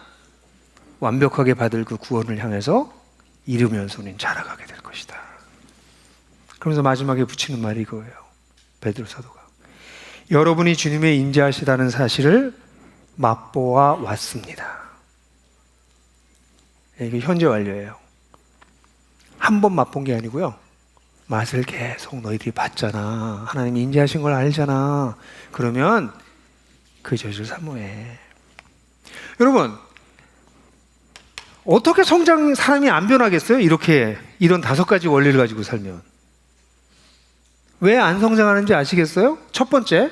완벽하게 받을 그 구원을 향해서 이르면서는 자라가게 될 것이다. 그러면서 마지막에 붙이는 말이 이거예요. 베드로 사도가. 여러분이 주님의 인자하시다는 사실을 맛보아 왔습니다. 이게 현재 완료예요. 한 번 맛본 게 아니고요. 맛을 계속 너희들이 봤잖아. 하나님이 인자하신 걸 알잖아. 그러면 그 젖을 사모해. 여러분, 어떻게 사람이 안 변하겠어요? 이런 5가지 원리를 가지고 살면. 왜 안 성장하는지 아시겠어요? 첫 번째,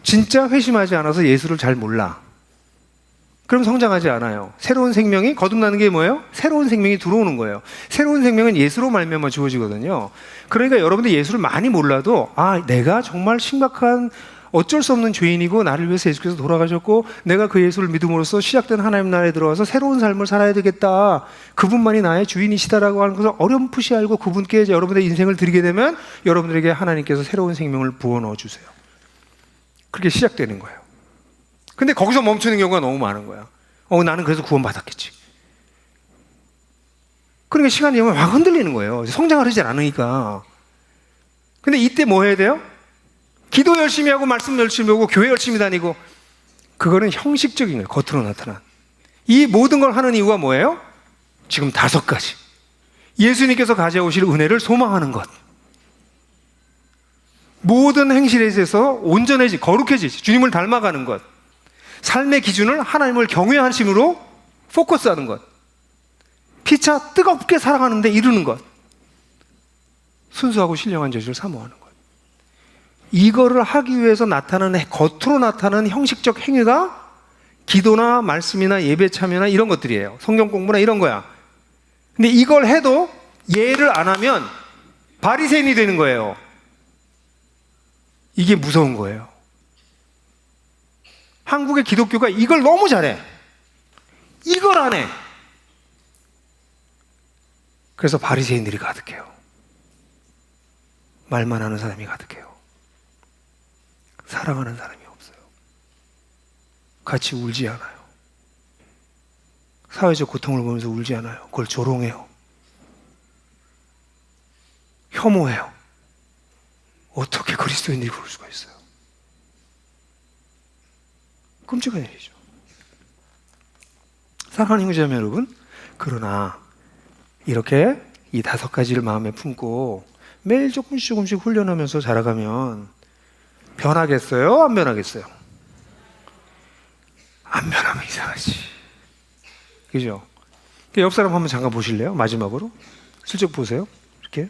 진짜 회심하지 않아서 예수를 잘 몰라. 그럼 성장하지 않아요. 새로운 생명이 거듭나는 게 뭐예요? 새로운 생명이 들어오는 거예요. 새로운 생명은 예수로 말미암아 주어지거든요. 그러니까 여러분들 예수를 많이 몰라도 내가 정말 심각한 어쩔 수 없는 죄인이고 나를 위해서 예수께서 돌아가셨고 내가 그 예수를 믿음으로써 시작된 하나님 나라에 들어와서 새로운 삶을 살아야 되겠다. 그분만이 나의 주인이시다라고 하는 것을 어렴풋이 알고 그분께 이제 여러분들의 인생을 드리게 되면 여러분들에게 하나님께서 새로운 생명을 부어 넣어 주세요. 그렇게 시작되는 거예요. 근데 거기서 멈추는 경우가 너무 많은 거야. 나는 그래서 구원받았겠지. 그러니까 시간이 오면 확 흔들리는 거예요. 성장을 하지 않으니까. 근데 이때 뭐 해야 돼요? 기도 열심히 하고 말씀 열심히 하고 교회 열심히 다니고 그거는 형식적인 거예요. 겉으로 나타난. 이 모든 걸 하는 이유가 뭐예요? 지금 5가지. 예수님께서 가져오실 은혜를 소망하는 것. 모든 행실에 있어서 온전해지, 거룩해지지, 주님을 닮아가는 것. 삶의 기준을 하나님을 경외하심으로 포커스하는 것. 피차 뜨겁게 살아가는데 이루는 것. 순수하고 신령한 젖을 사모하는 것. 이거를 하기 위해서 겉으로 나타나는 형식적 행위가 기도나 말씀이나 예배 참여나 이런 것들이에요. 성경 공부나 이런 거야. 근데 이걸 해도 예를 안 하면 바리새인이 되는 거예요. 이게 무서운 거예요. 한국의 기독교가 이걸 너무 잘해. 이걸 안 해. 그래서 바리새인들이 가득해요. 말만 하는 사람이 가득해요. 사랑하는 사람이 없어요. 같이 울지 않아요. 사회적 고통을 보면서 울지 않아요. 그걸 조롱해요. 혐오해요. 어떻게 그리스도인들이 그럴 수가 있어요? 끔찍한 일이죠. 사랑하는 형제자매 여러분, 그러나 이렇게 이 5가지를 마음에 품고 매일 조금씩 훈련하면서 자라가면 변하겠어요? 안 변하겠어요? 안 변하면 이상하지. 그죠? 옆 사람 한번 잠깐 보실래요? 마지막으로 슬쩍 보세요. 이렇게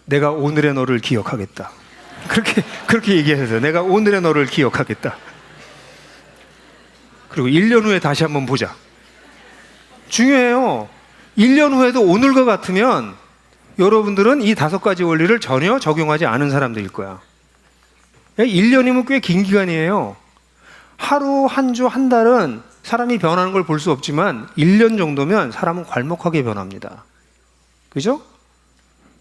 내가 오늘의 너를 기억하겠다. 그렇게 얘기하세요. 내가 오늘의 너를 기억하겠다. 그리고 1년 후에 다시 한번 보자. 중요해요. 1년 후에도 오늘과 같으면 여러분들은 이 5가지 원리를 전혀 적용하지 않은 사람들일 거야. 1년이면 꽤 긴 기간이에요. 하루, 한 주, 한 달은 사람이 변하는 걸 볼 수 없지만 1년 정도면 사람은 괄목하게 변합니다. 그죠?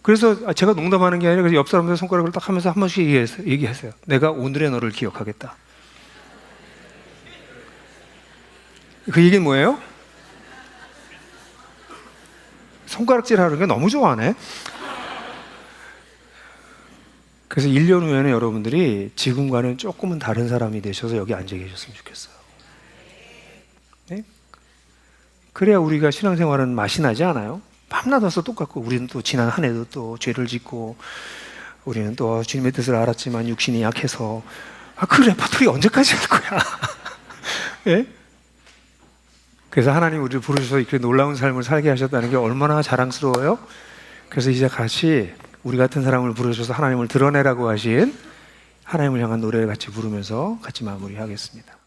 그래서 제가 농담하는 게 아니라 옆 사람들 손가락을 딱 하면서 한 번씩 얘기했어요. 내가 오늘의 너를 기억하겠다. 그 얘기는 뭐예요? 손가락질 하는 게 너무 좋아하네. 그래서 1년 후에는 여러분들이 지금과는 조금은 다른 사람이 되셔서 여기 앉아 계셨으면 좋겠어요. 네? 그래야 우리가 신앙생활은 맛이 나지 않아요? 밤낮아서 똑같고, 우리는 또 지난 한 해도 또 죄를 짓고, 우리는 또 주님의 뜻을 알았지만 육신이 약해서, 그 레퍼토리 언제까지 할 거야? 예? 그래서 하나님 우리를 부르셔서 이렇게 놀라운 삶을 살게 하셨다는 게 얼마나 자랑스러워요? 그래서 이제 같이 우리 같은 사람을 부르셔서 하나님을 드러내라고 하신 하나님을 향한 노래를 같이 부르면서 같이 마무리하겠습니다.